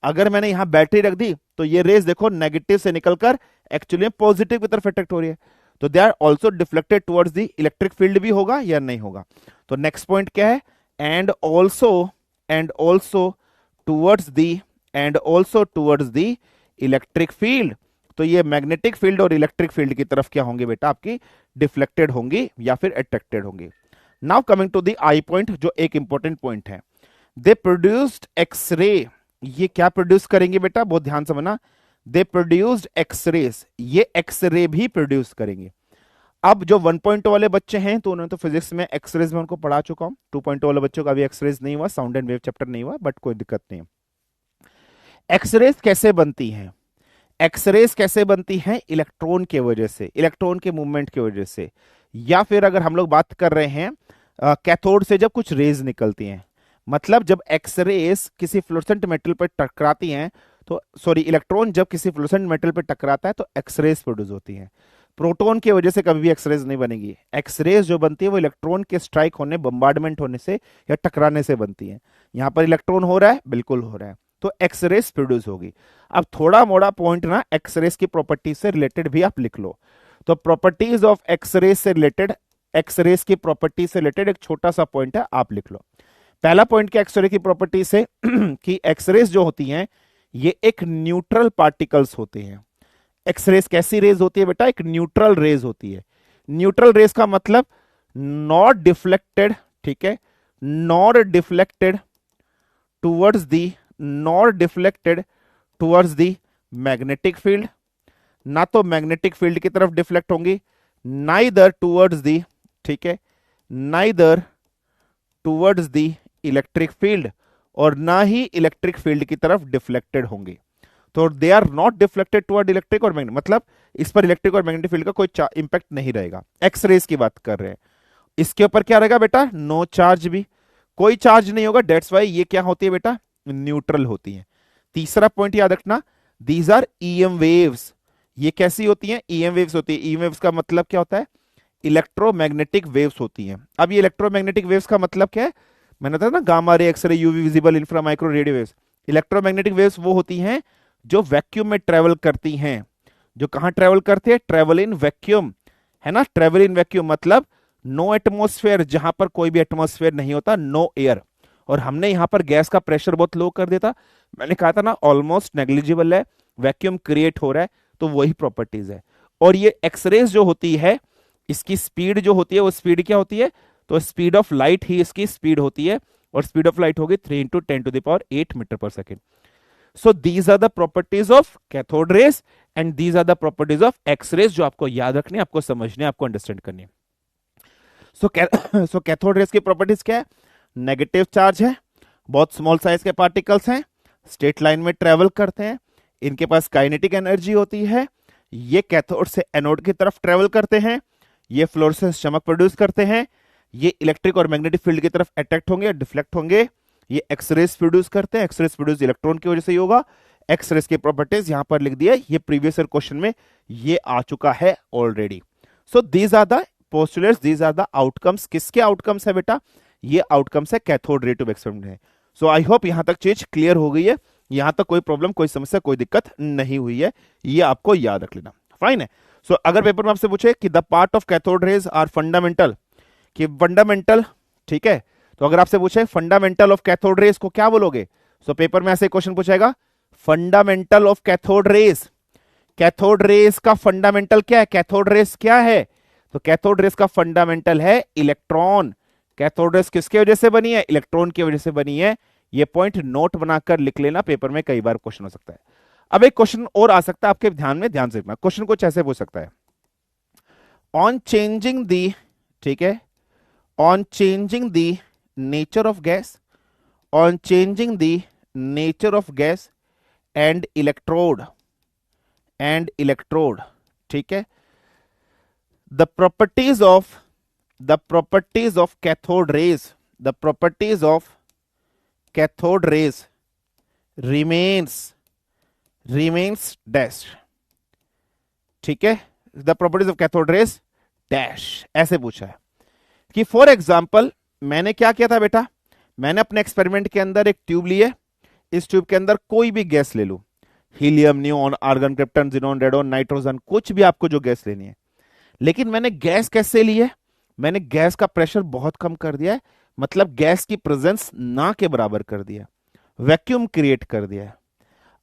अगर मैंने यहां बैटरी रख दी तो ये रेस देखो नेगेटिव से निकलकर एक्चुअली पॉजिटिव की तरफ अट्रैक्ट हो रही है, तो they are also deflected towards the electric field भी होगा या नहीं होगा। तो नेक्स्ट पॉइंट क्या है, and also towards the electric field. तो ये मैग्नेटिक फील्ड और इलेक्ट्रिक फील्ड की तरफ क्या होंगे बेटा, आपकी डिफ्लेक्टेड होंगी या फिर अट्रैक्टेड होंगी। Now coming to the I point, जो एक इंपॉर्टेंट पॉइंट है, दे प्रोड्यूस्ड एक्सरे। ये क्या प्रोड्यूस करेंगे बेटा, बहुत ध्यान से समझना, दे प्रोड्यूस्ड एक्सरेज, ये एक्सरे भी प्रोड्यूस करेंगे। अब जो 1.0 वाले बच्चे हैं तो उन्होंने तो फिजिक्स में एक्सरेज में उनको पढ़ा चुका हूं, 2.0 वाले बच्चों का अभी एक्सरेज नहीं हुआ, साउंड एंड वेव चैप्टर नहीं हुआ, बट कोई दिक्कत नहीं है। एक्सरेज कैसे बनती हैं, एक्सरेज कैसे बनती हैं, इलेक्ट्रॉन के वजह से, इलेक्ट्रॉन के मूवमेंट की वजह से, या फिर अगर हम लोग बात कर रहे हैं कैथोड से जब कुछ रेज निकलती हैं, मतलब जब एक्सरेज किसी फ्लोरोसेंट मेटल पर टकराती हैं, तो सॉरी इलेक्ट्रॉन जब किसी फ्लोरोसेंट मेटल पर टकराता है तो एक्सरेज प्रोड्यूस होती हैं। प्रोटॉन की वजह से कभी भी एक्सरेज नहीं बनेगी, एक्सरेज जो बनती है वो इलेक्ट्रॉन के स्ट्राइक होने, बम्बार्डमेंट होने से या टकराने से बनती है। यहां पर इलेक्ट्रॉन हो रहा है, बिल्कुल हो रहा है, तो एक्सरेज प्रोड्यूस होगी। अब थोड़ा मोड़ा पॉइंट ना एक्सरेज की प्रॉपर्टीज से रिलेटेड भी आप लिख लो। तो प्रॉपर्टीज ऑफ एक्सरेज से रिलेटेड, एक्सरेज की प्रॉपर्टी से रिलेटेड एक छोटा सा पॉइंट है, आप लिख लो। पहला पॉइंट क्या एक्सरे की प्रॉपर्टी से कि एक्सरेज जो होती हैं ये एक न्यूट्रल पार्टिकल्स होते हैं। एक्सरेज कैसी रेज होती है बेटा, एक न्यूट्रल रेज होती है। न्यूट्रल रेज का मतलब नॉट डिफ्लेक्टेड, ठीक है, not deflected towards the magnetic field, ना तो मैग्नेटिक फील्ड की तरफ डिफ्लेक्ट होंगी, नाइदर टुवर्ड्स दी, ठीक है, neither towards the electric field, और ना ही इलेक्ट्रिक फील्ड की तरफ डिफ्लेक्टेड होंगी। तो they are not deflected toward electric और मैग्नेटिक, मतलब इस पर इलेक्ट्रिक और मैग्नेटिक फील्ड का कोई इंपैक्ट नहीं रहेगा। एक्सरेज की बात कर रहे हैं, इसके ऊपर क्या रहेगा बेटा, नो चार्ज, भी कोई चार्ज नहीं होगा, डेट्स वाई ये क्या होती है बेटा, न्यूट्रल होती है। तीसरा पॉइंट याद रखना, दीज आर ईएम वेव्स, ये कैसी होती हैं, ईएम वेव्स होती है। ईएम वेव्स का मतलब क्या होता है, इलेक्ट्रोमैग्नेटिक वेव्स होती हैं। अब ये इलेक्ट्रोमैग्नेटिक वेव्स का मतलब क्या है, मैंने बताया ना, gamma ray, X ray, UV visible, infra, micro, radio waves. Electromagnetic waves वो होती हैं जो वैक्यूम में ट्रेवल करती हैं। जो कहां ट्रेवल करती है, ट्रेवल इन वैक्यूम, है ना, ट्रेवल इन वैक्यूम मतलब नो एटमॉस्फेयर, जहां पर कोई भी एटमॉस्फेयर नहीं होता, नो एयर। और हमने यहां पर गैस का प्रेशर बहुत लो कर दिया था, मैंने कहा था ना ऑलमोस्ट नेग्लिजिबल है, वैक्यूम क्रिएट हो रहा है, तो वही प्रॉपर्टीज है। और ये एक्सरेज जो होती है, इसकी स्पीड जो होती है वो स्पीड क्या होती है, तो स्पीड ऑफ लाइट ही इसकी स्पीड होती है, और स्पीड ऑफ लाइट होगी 3 × 10⁸ मीटर पर second. So these are the properties of cathode rays and these are the properties of X-rays, जो आपको याद रखनी है, आपको समझने, आपको अंडरस्टैंड करनी है। So कैथोड रेस की प्रॉपर्टीज क्या है, नेगेटिव चार्ज है, बहुत स्मॉल साइज के पार्टिकल्स हैं, स्ट्रेट लाइन में ट्रेवल करते हैं, इनके पास काइनेटिक एनर्जी होती है, ये कैथोड से एनोड की तरफ ट्रेवल करते हैं, ये फ्लोरेसेंस चमक प्रोड्यूस करते हैं, ये इलेक्ट्रिक और मैग्नेटिक फील्ड की तरफ अट्रैक्ट होंगे, डिफ्लेक्ट होंगे, ये एक्सरेज प्रोड्यूस करते हैं, एक्सरेज प्रोड्यूस इलेक्ट्रॉन की वजह से ही होगा। एक्सरेज की प्रॉपर्टीज यहां पर लिख दिया, ये प्रीवियस ईयर क्वेश्चन में ये आ चुका है already. So these are the postulates, these are the outcomes. किसके आउटकम्स है बेटा, ये आउटकम्स है कैथोड रे ट्यूब एक्सपेरिमेंट है। सो आई होप यहां तक चीज क्लियर हो गई है, यहां तक कोई प्रॉब्लम, कोई समस्या, कोई दिक्कत नहीं हुई है, ये आपको याद रख लेना, फाइन है। सो अगर पेपर में आपसे पूछे कि the part of cathode rays are fundamental, कि फंडामेंटल, ठीक है, तो अगर आपसे पूछे फंडामेंटल ऑफ कैथोड रेज को क्या बोलोगे, सो पेपर में ऐसे क्वेश्चन पूछेगा, fundamental of cathode rays. Cathode rays का फंडामेंटल क्या है? कैथोड रेस क्या है? तो कैथोड रेस का फंडामेंटल है इलेक्ट्रॉन। कैथोड रेस किसके वजह से बनी है? इलेक्ट्रॉन की वजह से बनी है। ये पॉइंट नोट बनाकर लिख लेना, पेपर में कई बार क्वेश्चन हो सकता है। अब एक क्वेश्चन और आ सकता है आपके ध्यान में, ध्यान से देखना। क्वेश्चन कुछ ऐसे पूछ सकता है, ऑन चेंजिंग दी, ठीक है, on changing the nature of gas, on changing the nature of gas and electrode, ठीक है, the properties of cathode rays, the properties of cathode rays remains dash, ठीक है, the properties of cathode rays dash, ऐसे पूछा है कि for example मैंने क्या किया था बेटा, मैंने अपने एक्सपेरिमेंट के अंदर एक ट्यूब ली है, इस ट्यूब के अंदर कोई भी गैस ले लूं, helium, neon, argon, krypton, xenon, radon, nitrogen, कुछ भी आपको जो गैस लेनी है, लेकिन मैंने गैस कैसे ली है? मैंने गैस का प्रेशर बहुत कम कर दिया है, मतलब गैस की प्रेजेंस ना के बराबर कर दिया, वैक्यूम क्रिएट कर दिया है।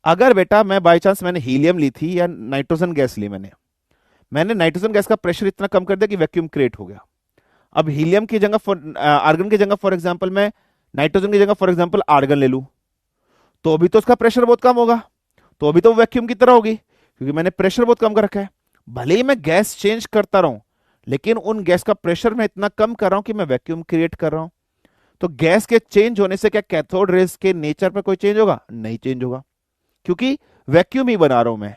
अगर बेटा मैं बाय चांस मैंने हीलियम ली थी या नाइट्रोजन गैस ली, मैंने नाइट्रोजन गैस का प्रेशर इतना कम कर दिया कि वैक्यूम क्रिएट हो गया। अब हीलियम की जगह आर्गन की जगह फॉर एग्जांपल मैं नाइट्रोजन की जगह फॉर एग्जांपल आर्गन ले लूं, तो अभी तो उसका प्रेशर बहुत कम होगा, तो अभी तो वैक्यूम की तरह होगी, क्योंकि मैंने प्रेशर बहुत कम कर रखा है। भले ही मैं गैस चेंज करता रहूं, लेकिन उन गैस का प्रेशर मैं इतना कम कर रहा हूं कि मैं वैक्यूम क्रिएट कर रहा हूं। तो गैस के चेंज होने से क्या कैथोड रेस के नेचर पर कोई चेंज होगा? नहीं चेंज होगा, क्योंकि वैक्यूम ही बना रहा हूं मैं।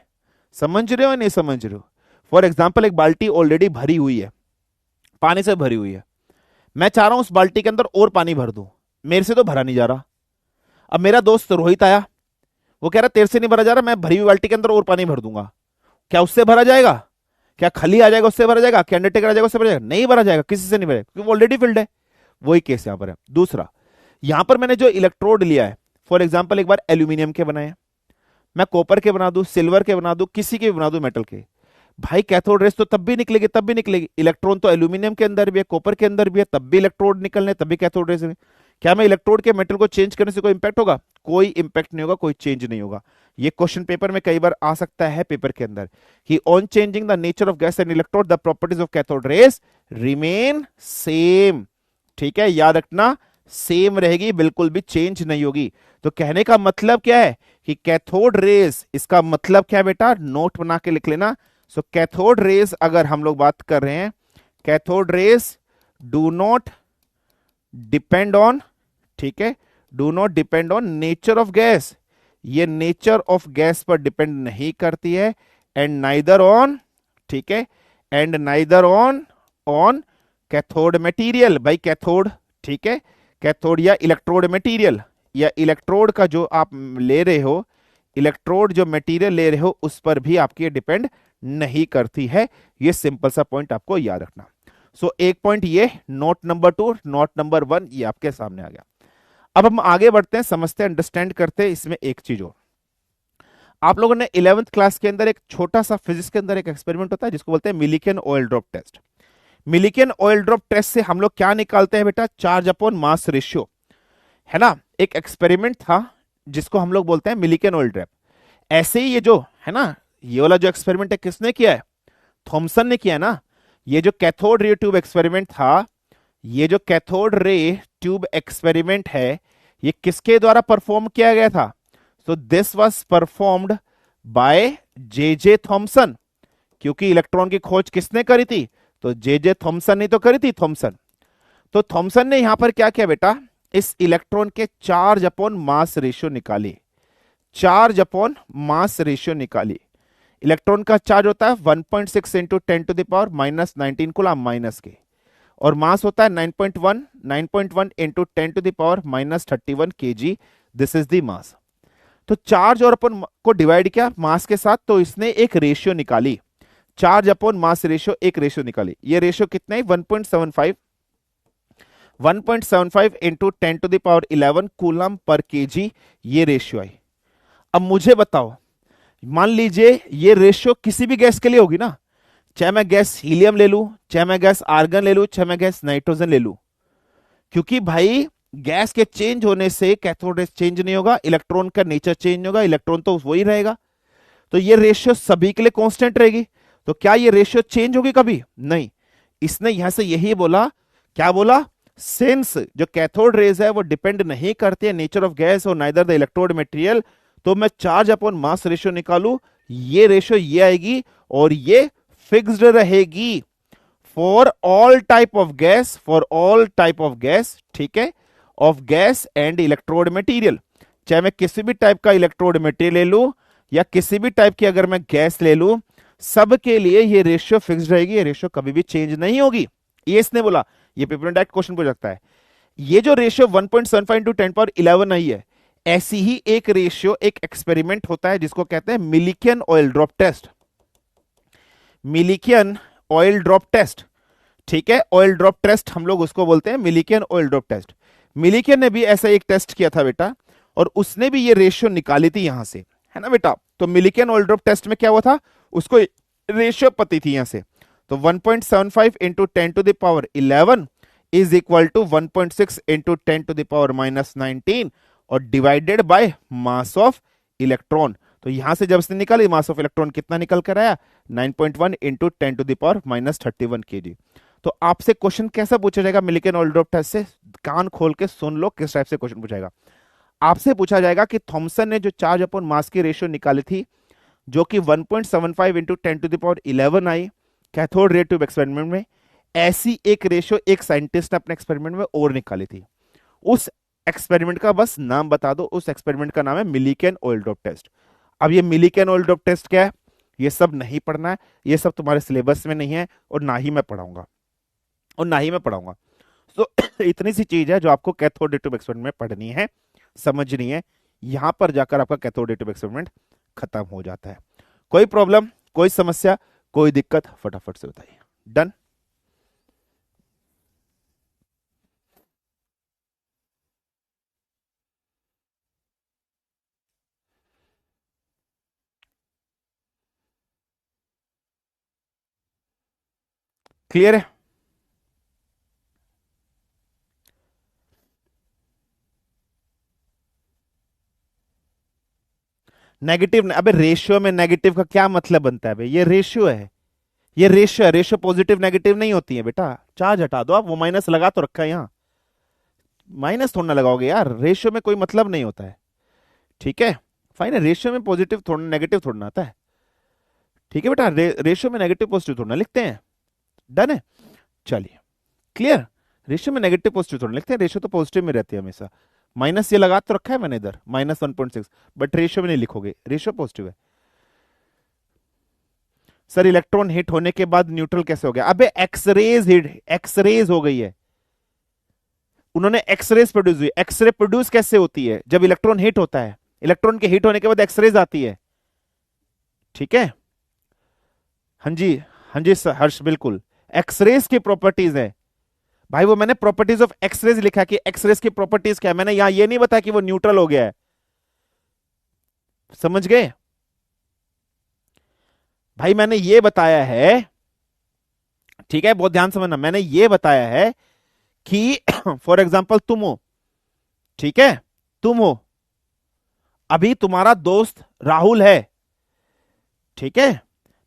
समझ रहे हो या नहीं समझ रहे हो? फॉर एग्जाम्पल एक बाल्टी ऑलरेडी भरी हुई है, पानी से भरी हुई है, मैं चाह रहा हूं उस बाल्टी के अंदर और पानी भर दूं, मेरे से तो भरा नहीं जा रहा। अब मेरा दोस्त रोहित आया, वो कह रहा तेरे से नहीं भरा जा रहा, मैं भरी हुई बाल्टी के अंदर और पानी भर दूंगा, क्या उससे भरा जाएगा? क्या खली आ जाएगा उससे भरा जाएगा? क्या अंडरटेकर आ जाएगा उससे भरा जाएगा? नहीं भरा जाएगा, किसी से नहीं भरेगा, क्योंकि ऑलरेडी फिल्ड है। वही केस यहां पर है। दूसरा, यहां पर मैंने जो इलेक्ट्रोड लिया है, फॉर एग्जाम्पल एक बार एल्यूमिनियम के बनाए, मैं कॉपर के बना दूं, सिल्वर के बना दूं, किसी के भी बना दूं, मेटल के, भाई कैथोड रेस तो तब भी निकलेगी, तब भी निकलेगी। इलेक्ट्रॉन तो एल्यूमिनियम के अंदर भी है, कॉपर के अंदर भी है, तब भी इलेक्ट्रोड निकलने, तब भी कैथोड रेस। क्या मैं इलेक्ट्रोड के मेटल को चेंज करने से कोई इंपैक्ट होगा? कोई इंपैक्ट नहीं होगा, कोई चेंज नहीं होगा। ये क्वेश्चन पेपर में कई बार आ सकता है पेपर के अंदर कि on changing the nature of gas and electrode the properties of cathode rays remain same, ठीक है, याद रखना सेम रहेगी, बिल्कुल भी चेंज नहीं होगी। तो कहने का मतलब क्या है कि कैथोड रेस, इसका मतलब क्या है बेटा, नोट बना के लिख लेना। सो कैथोड रेस अगर हम लोग बात कर रहे हैं, cathode rays do not depend on, ठीक है, do not depend on nature of gas, ये नेचर ऑफ गैस पर डिपेंड नहीं करती है, एंड नाइदर ऑन, ठीक है, and neither on cathode material. भाई कैथोड, ठीक है, कैथोड या इलेक्ट्रोड मटेरियल, या इलेक्ट्रोड का जो आप ले रहे हो, इलेक्ट्रोड जो मटेरियल ले रहे हो, उस पर भी आपकी डिपेंड नहीं करती है। ये सिंपल सा पॉइंट आपको याद रखना। सो एक पॉइंट ये, नोट नंबर 2, नोट नंबर 1 ये आपके सामने आ गया। अब हम आगे बढ़ते हैं, समझते हैं, अंडरस्टैंड करते हैं। इसमें एक चीज हो, आप लोगों ने 11th क्लास के अंदर एक छोटा सा फिजिक्स के अंदर एक एक्सपेरिमेंट होता है जिसको बोलते हैं Millikan oil drop test. Millikan oil drop test से हम लोग क्या निकालते हैं बेटा? चार्ज अपॉन मास रेशियो, है ना। एक एक्सपेरिमेंट था जिसको हम लोग बोलते हैं मिलिकन ऑयल ड्रॉप। ऐसे ही ये जो है ना, ये वाला जो एक्सपेरिमेंट है किसने किया है? थॉमसन ने किया ना। ये जो कैथोड रे ट्यूब एक्सपेरिमेंट था, ये जो कैथोड रे ट्यूब एक्सपेरिमेंट है, ये किसके द्वारा परफॉर्म किया गया था? So this was performed by J Thomson. क्योंकि इलेक्ट्रॉन की खोज किसने करी थी? तो जे थॉमसन ने तो करी थी, थॉमसन। तो थॉमसन ने यहां पर क्या किया बेटा? इस इलेक्ट्रॉन के चार्ज अपॉन मास रेशियो निकाली, चार्ज अपॉन मास रेशियो निकाली। इलेक्ट्रॉन का चार्ज होता है 1.6 into 10 to the power -19 coulomb minus के, और मास होता है 9.1 into 10 to the power -31 kg। This is the mass. तो चार्ज और अपन को डिवाइड किया मास के साथ, तो इसने एक रेशियो निकाली, चार्ज अपॉन मास रेशियो, एक रेशियो निकाली। ये रेशियो कितना है? 1.75 into 10 to the power 11 coulomb per KG, ये रेशियो आई। अब मुझे बताओ, मान लीजिए ये रेशियो किसी भी गैस के लिए होगी ना, चाहे मैं गैस हीलियम ले लूं, चाहे मैं गैस आर्गन ले लूं, चाहे मैं गैस नाइट्रोजन ले लूं, क्योंकि भाई गैस के चेंज होने से कैथोड रेज चेंज नहीं होगा, इलेक्ट्रॉन का नेचर चेंज नहीं होगा, इलेक्ट्रॉन तो वही रहेगा। तो ये रेशियो सभी के लिए कांस्टेंट रहेगी। तो क्या ये रेशियो चेंज होगी कभी? नहीं। इसने यहां से यही बोला, क्या बोला? सिंस जो कैथोड रेज है वो डिपेंड नहीं करती है नेचर ऑफ गैस और नाइदर द इलेक्ट्रोड मटेरियल, तो मैं चार्ज अपॉन मास रेशियो निकालू, ये रेशियो ये आएगी और ये फिक्स्ड रहेगी for all type of gas, for all type of gas, ठीक है, of gas and electrode material. चाहे मैं किसी भी टाइप का इलेक्ट्रोड मटेरियल ले लूं या किसी भी टाइप की अगर मैं गैस ले लूं, सब के लिए ये रेशियो फिक्स्ड रहेगी, ये रेशियो कभी भी चेंज नहीं होगी। ये इसने बोला, ये पेपर में डायरेक्ट क्वेश्चन पूछ सकता है। ये जो रेशियो 1.75 इंटू 10 पावर 11 आई है, ऐसी ही एक रेशियो एक एक्सपेरिमेंट होता है जिसको कहते हैं Millikan oil drop test. Millikan oil drop test, ठीक है, ऑयल ड्रॉप टेस्ट हम लोग उसको बोलते हैं, मिलिकियन ऑयल ड्रॉप टेस्ट। मिलिकियन ने भी ऐसा एक टेस्ट किया था बेटा, और उसने भी ये रेशियो निकाली थी यहां से, है ना बेटा। तो मिलिकियन ऑयल ड्रॉप टेस्ट में क्या हुआ था, उसको रेशियो पता थी यहां से। तो 1.75 into 10 to the power 11 is equal to 1.6 into 10 to the power -19 और divided by mass of electron. तो यहां से जब इसने निकाली मास ऑफ इलेक्ट्रॉन कितना निकल कर आया, 9.1 into 10 to the power -31 kg। तो आपसे क्वेश्चन कैसा पूछा जाएगा मिलिकियन ऑयल ड्रॉप टेस्ट से, कान खोल के सुन लो किस टाइप से क्वेश्चन पूछाएगा। आपसे पूछा जाएगा कि थॉमसन ने जो चार्ज अपॉन मास की रेशियो निकाली थी, जो कि 1.75 into 10 to the power 11 I cathode ray tube experiment में, ऐसी एक रेशियो एक साइंटिस्ट ने अपने एक्सपेरिमेंट में और निकाली थी। उस एक्सपेरिमेंट का बस नाम बता दो, उस एक्सपेरिमेंट का नाम है मिलिकियन ऑयल ड्रॉप टेस्ट। अब ये मिलिकियन ऑयल ड्रॉप टेस्ट क्या है, ये सब नहीं पढ़ना है, ये सब तुम्हारे सिलेबस में नहीं है और ना ही मैं पढ़ाऊंगा, और ना ही मैं पढ़ाऊंगा। तो इतनी सी चीज है जो आपको कैथोड रे ट्यूब एक्सपेरिमेंट में पढ़नी है, समझनी है, यहां पर जाकर आपका कैथोड रे ट्यूब एक्सपेरिमेंट खत्म हो जाता है। कोई प्रॉब्लम, कोई समस्या, कोई दिक्कत, फटाफट से बताइए। डन। क्लियर है? नेगेटिव, अबे रेशियो में नेगेटिव का क्या मतलब बनता है भाई, ये रेशियो है, ये रेशियो है, रेशियो पॉजिटिव नेगेटिव नहीं होती है बेटा। चार्ज हटा दो आप, वो माइनस लगा तो रखा है यहां, माइनस थोड़ा ना लगाओगे यार, रेशियो में कोई मतलब नहीं होता है, ठीक है। फाइन है, रेशियो में पॉजिटिव थोड़ा नेगेटिव थोड़ा ना आता है, ठीक है बेटा, रेशियो में नेगेटिव पॉजिटिव थोड़ा ना लिखते हैं। डन है, चलिए क्लियर। रेशियो में नेगेटिव पॉजिटिव थोड़ा लिखते हैं, रेशियो तो पॉजिटिव में रहती है हमेशा। माइनस ये लगा तो रखा है मैंने इधर -1.6, बट रेशियो में नहीं लिखोगे, रेशियो पॉजिटिव है। सर इलेक्ट्रॉन हिट होने के बाद न्यूट्रल कैसे हो गया? अबे एक्सरेज हिट, एक्सरेज हो गई है, उन्होंने एक्सरेज प्रोड्यूस हुई। एक्सरे प्रोड्यूस कैसे होती है? जब इलेक्ट्रॉन हिट होता है, इलेक्ट्रॉन के हिट होने के बाद एक्सरेज आती है, ठीक है। हाँ जी, हाँ जी सर, हर्ष बिल्कुल, एक्सरेज की प्रॉपर्टीज है भाई, वो मैंने प्रॉपर्टीज ऑफ एक्सरेज लिखा कि एक्सरेज की प्रॉपर्टीज क्या है, मैंने यहां ये नहीं बताया कि वो न्यूट्रल हो गया है, समझ गए भाई? मैंने ये बताया है, ठीक है, बहुत ध्यान से समझना, मैंने ये बताया है कि फॉर एग्जाम्पल तुम हो, ठीक है, तुम हो, अभी तुम्हारा दोस्त राहुल है, ठीक है,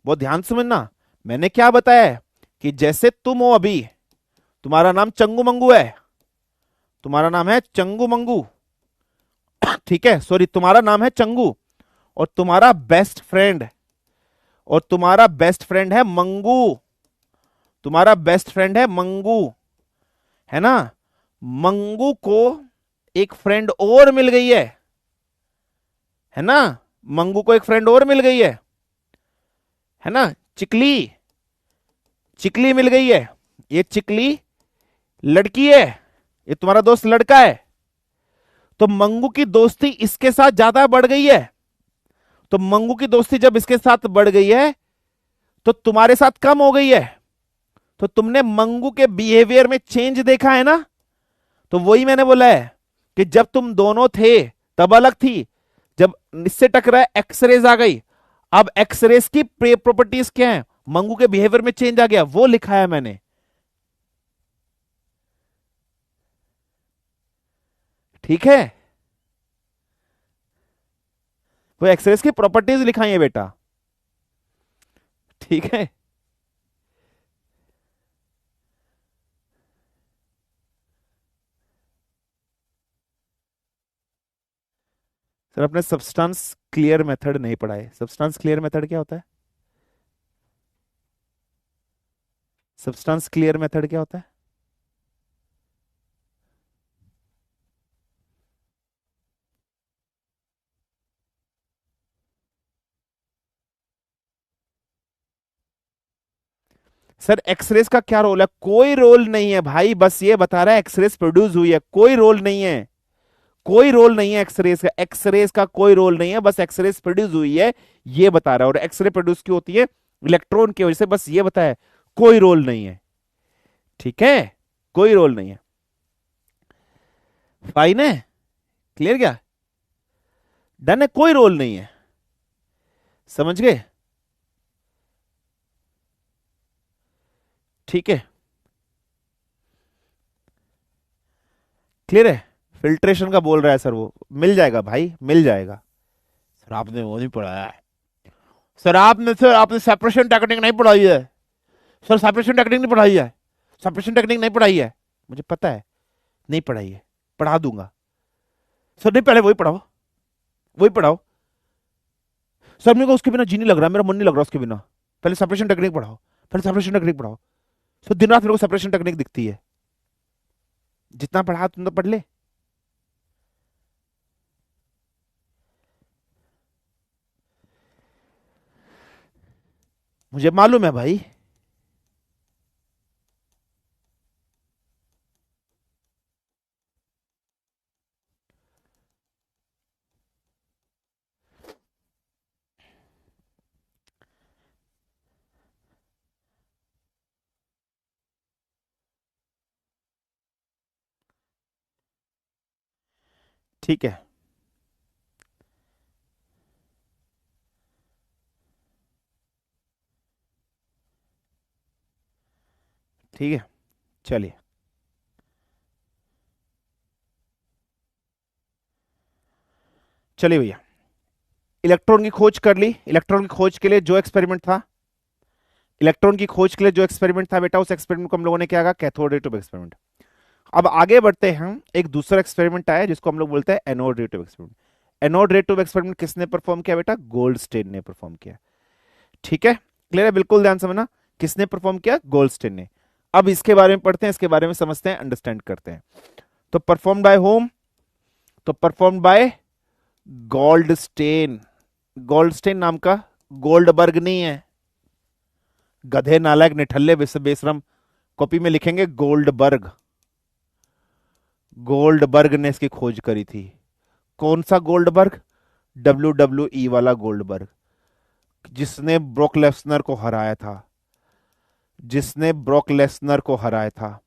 बहुत ध्यान से समझना, मैंने क्या बताया है कि जैसे तुम हो अभी, तुम्हारा नाम चंगू मंगू है, तुम्हारा नाम है चंगू मंगू, ठीक है, सॉरी तुम्हारा नाम है चंगू, और तुम्हारा बेस्ट फ्रेंड, और तुम्हारा बेस्ट फ्रेंड है मंगू, तुम्हारा बेस्ट फ्रेंड है मंगू, है ना। मंगू को एक फ्रेंड और मिल गई है ना, मंगू को एक फ्रेंड और मिल गई है ना, चिकली, चिकली मिल गई है, ये चिकली लड़की है, ये तुम्हारा दोस्त लड़का है, तो मंगू की दोस्ती इसके साथ ज्यादा बढ़ गई है, तो मंगू की दोस्ती जब इसके साथ बढ़ गई है तो तुम्हारे साथ कम हो गई है, तो तुमने मंगू के बिहेवियर में चेंज देखा है ना। तो वही मैंने बोला है कि जब तुम दोनों थे तब अलग थी, जब इससे टकराए एक्सरेज आ गई, अब एक्सरेज की प्रॉपर्टीज क्या है, मंगू के बिहेवियर में चेंज आ गया, वो लिखा है मैंने। ठीक है, वो एक्सरेस की प्रॉपर्टीज लिखाई है बेटा, ठीक है। सर अपने सब्सटेंस क्लियर मेथड नहीं पढ़ा है। सब्सटेंस क्लियर मेथड क्या होता है? सब्सटेंस क्लियर मेथड क्या होता है? सर एक्सरेस का क्या रोल है? कोई रोल नहीं है भाई, बस ये बता रहा है एक्सरेस प्रोड्यूस हुई है, कोई रोल नहीं है, कोई रोल नहीं है एक्सरेस का, एक्सरेस का कोई रोल नहीं है, बस एक्सरेस प्रोड्यूस हुई है ये बता रहा है। और एक्सरे प्रोड्यूस क्यों होती है? इलेक्ट्रॉन की वजह से, बस ये बताया, कोई रोल नहीं है, ठीक है, कोई रोल नहीं है। फाइन है, क्लियर क्या? डन है, कोई रोल नहीं है, समझ गए? ठीक है, क्लियर है। फिल्ट्रेशन का बोल रहा है सर, वो मिल जाएगा भाई, मिल जाएगा। सर आपने वो नहीं पढ़ाया है, सर आपने सेपरेशन टेक्निक नहीं पढ़ाई है, सर सेपरेशन टेक्निक नहीं पढ़ाई है, सेपरेशन टेक्निक नहीं पढ़ाई है, मुझे पता है नहीं पढ़ाई है, पढ़ा दूंगा। सर नहीं, पहले वही पढ़ाओ, वही पढ़ाओ। सर मेरे को उसके बिना जी नहीं लग रहा, मेरा मन नहीं लग रहा उसके बिना, पहले सेपरेशन टेक्निक पढ़ाओ, पहले सेपरेशन टेक्निक पढ़ाओ। सर दिन रात मेरे को सेपरेशन टेक्निक दिखती है, जितना पढ़ा तुम तो पढ़ ले। मुझे मालूम है भाई। ठीक है, ठीक है, चलिए। चलिए भैया, इलेक्ट्रॉन की खोज कर ली। इलेक्ट्रॉन की खोज के लिए जो एक्सपेरिमेंट था, इलेक्ट्रॉन की खोज के लिए जो एक्सपेरिमेंट था बेटा, उस एक्सपेरिमेंट को हम लोगों ने क्या कहा? Cathode ray tube experiment. अब आगे बढ़ते हैं हम, एक दूसरा एक्सपेरिमेंट आया जिसको हम लोग बोलते हैं anode ray tube experiment. Anode ray tube experiment किसने परफॉर्म किया बेटा? गोल्डस्टेन ने परफॉर्म किया, ठीक है, क्लियर है, बिल्कुल ध्यान समझना, किसने परफॉर्म किया? गोल्डस्टेन ने। अब इसके बारे में पढ़ते हैं, इसके बारे में समझते हैं, अंडरस्टैंड करते हैं। तो परफॉर्म बाय होम, तो परफॉर्म बाय गोल्डस्टेन। गोल्डस्टेन नाम का, गोल्डबर्ग नहीं है, गधे नालायक निठल्ले बेशरम, कॉपी में लिखेंगे गोल्डबर्ग। गोल्डबर्ग ने इसकी खोज करी थी। कौन सा गोल्डबर्ग? WWE वाला गोल्डबर्ग, जिसने ब्रॉक लेसनर को हराया था, जिसने ब्रॉक लेसनर को हराया था,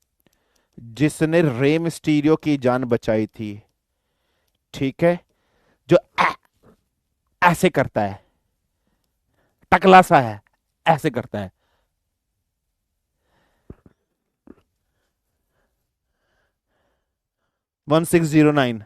जिसने रे मिस्टीरियो की जान बचाई थी, ठीक है, जो ऐसे करता है, टकला सा है, ऐसे करता है। वन 1609।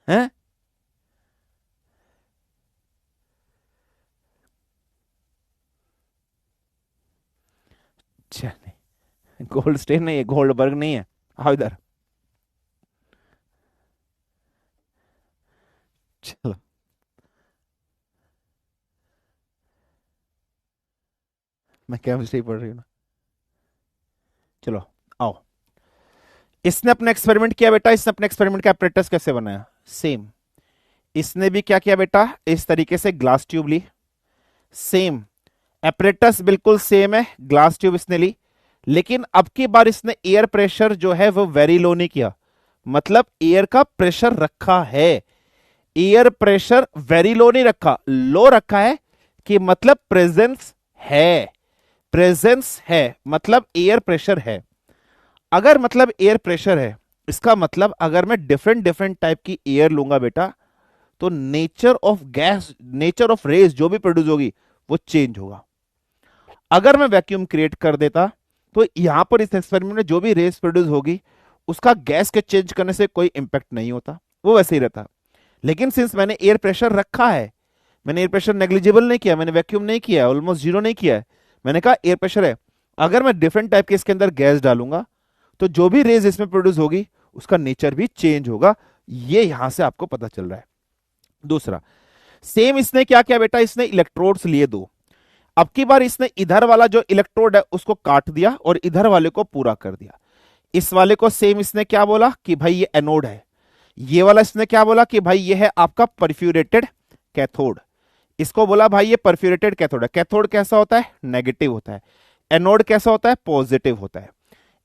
है, गोल्ड स्टेन नहीं है, गोल्डबर्ग नहीं है, आओ इधर। चलो, मैं केमिस्ट्री पढ़ रही हूँ ना, चलो आओ। इसने अपना एक्सपेरिमेंट किया बेटा, इसने अपने एक्सपेरिमेंट का apparatus कैसे बनाया? सेम, इसने भी क्या किया बेटा? इस तरीके से ग्लास ट्यूब ली, सेम apparatus बिल्कुल सेम है, ग्लास ट्यूब इसने ली, लेकिन अब की बार इसने एयर प्रेशर जो है वो वेरी लो नहीं किया, मतलब एयर का प्रेशर रखा है, एयर प्रेशर वेरी लो नहीं रखा, लो रखा है, कि मतलब प्रेजेंस है, प्रेजेंस है मतलब एयर प्रेशर है। अगर मतलब एयर प्रेशर है इसका मतलब अगर मैं डिफरेंट डिफरेंट टाइप की एयर लूंगा बेटा, तो nature of gas, nature of rays जो भी प्रोड्यूस होगी वो चेंज होगा। अगर मैं वैक्यूम क्रिएट कर देता तो यहां पर इस एक्सपेरिमेंट में जो भी रेस प्रोड्यूस होगी उसका गैस के चेंज करने से कोई इंपैक्ट नहीं होता, वो वैसे ही रहता। लेकिन सिंस मैंने एयर प्रेशर रखा है, मैंने एयर प्रेशर नेग्लिजिबल नहीं किया, मैंने वैक्यूम नहीं किया, ऑलमोस्ट जीरो नहीं किया है, मैंने कहा एयर प्रेशर है, अगर मैं डिफरेंट टाइप के इसके अंदर गैस डालूंगा तो जो भी रेज इसमें प्रोड्यूस होगी उसका नेचर भी चेंज होगा। ये यहां से आपको पता चल रहा है। दूसरा, सेम इसने क्या किया बेटा, इसने इलेक्ट्रोड्स लिए दो। अब की बार इसने इधर वाला जो इलेक्ट्रोड है उसको काट दिया और इधर वाले को पूरा कर दिया। इस वाले को सेम इसने क्या बोला कि भाई ये एनोड है, ये वाला इसने क्या बोला कि भाई ये है आपका परफ्यूरेटेड कैथोड। इसको बोला भाई ये परफ्यूरेटेड कैथोड है। कैथोड कैसा होता है, नेगेटिव होता है। एनोड कैसा होता है, पॉजिटिव होता है।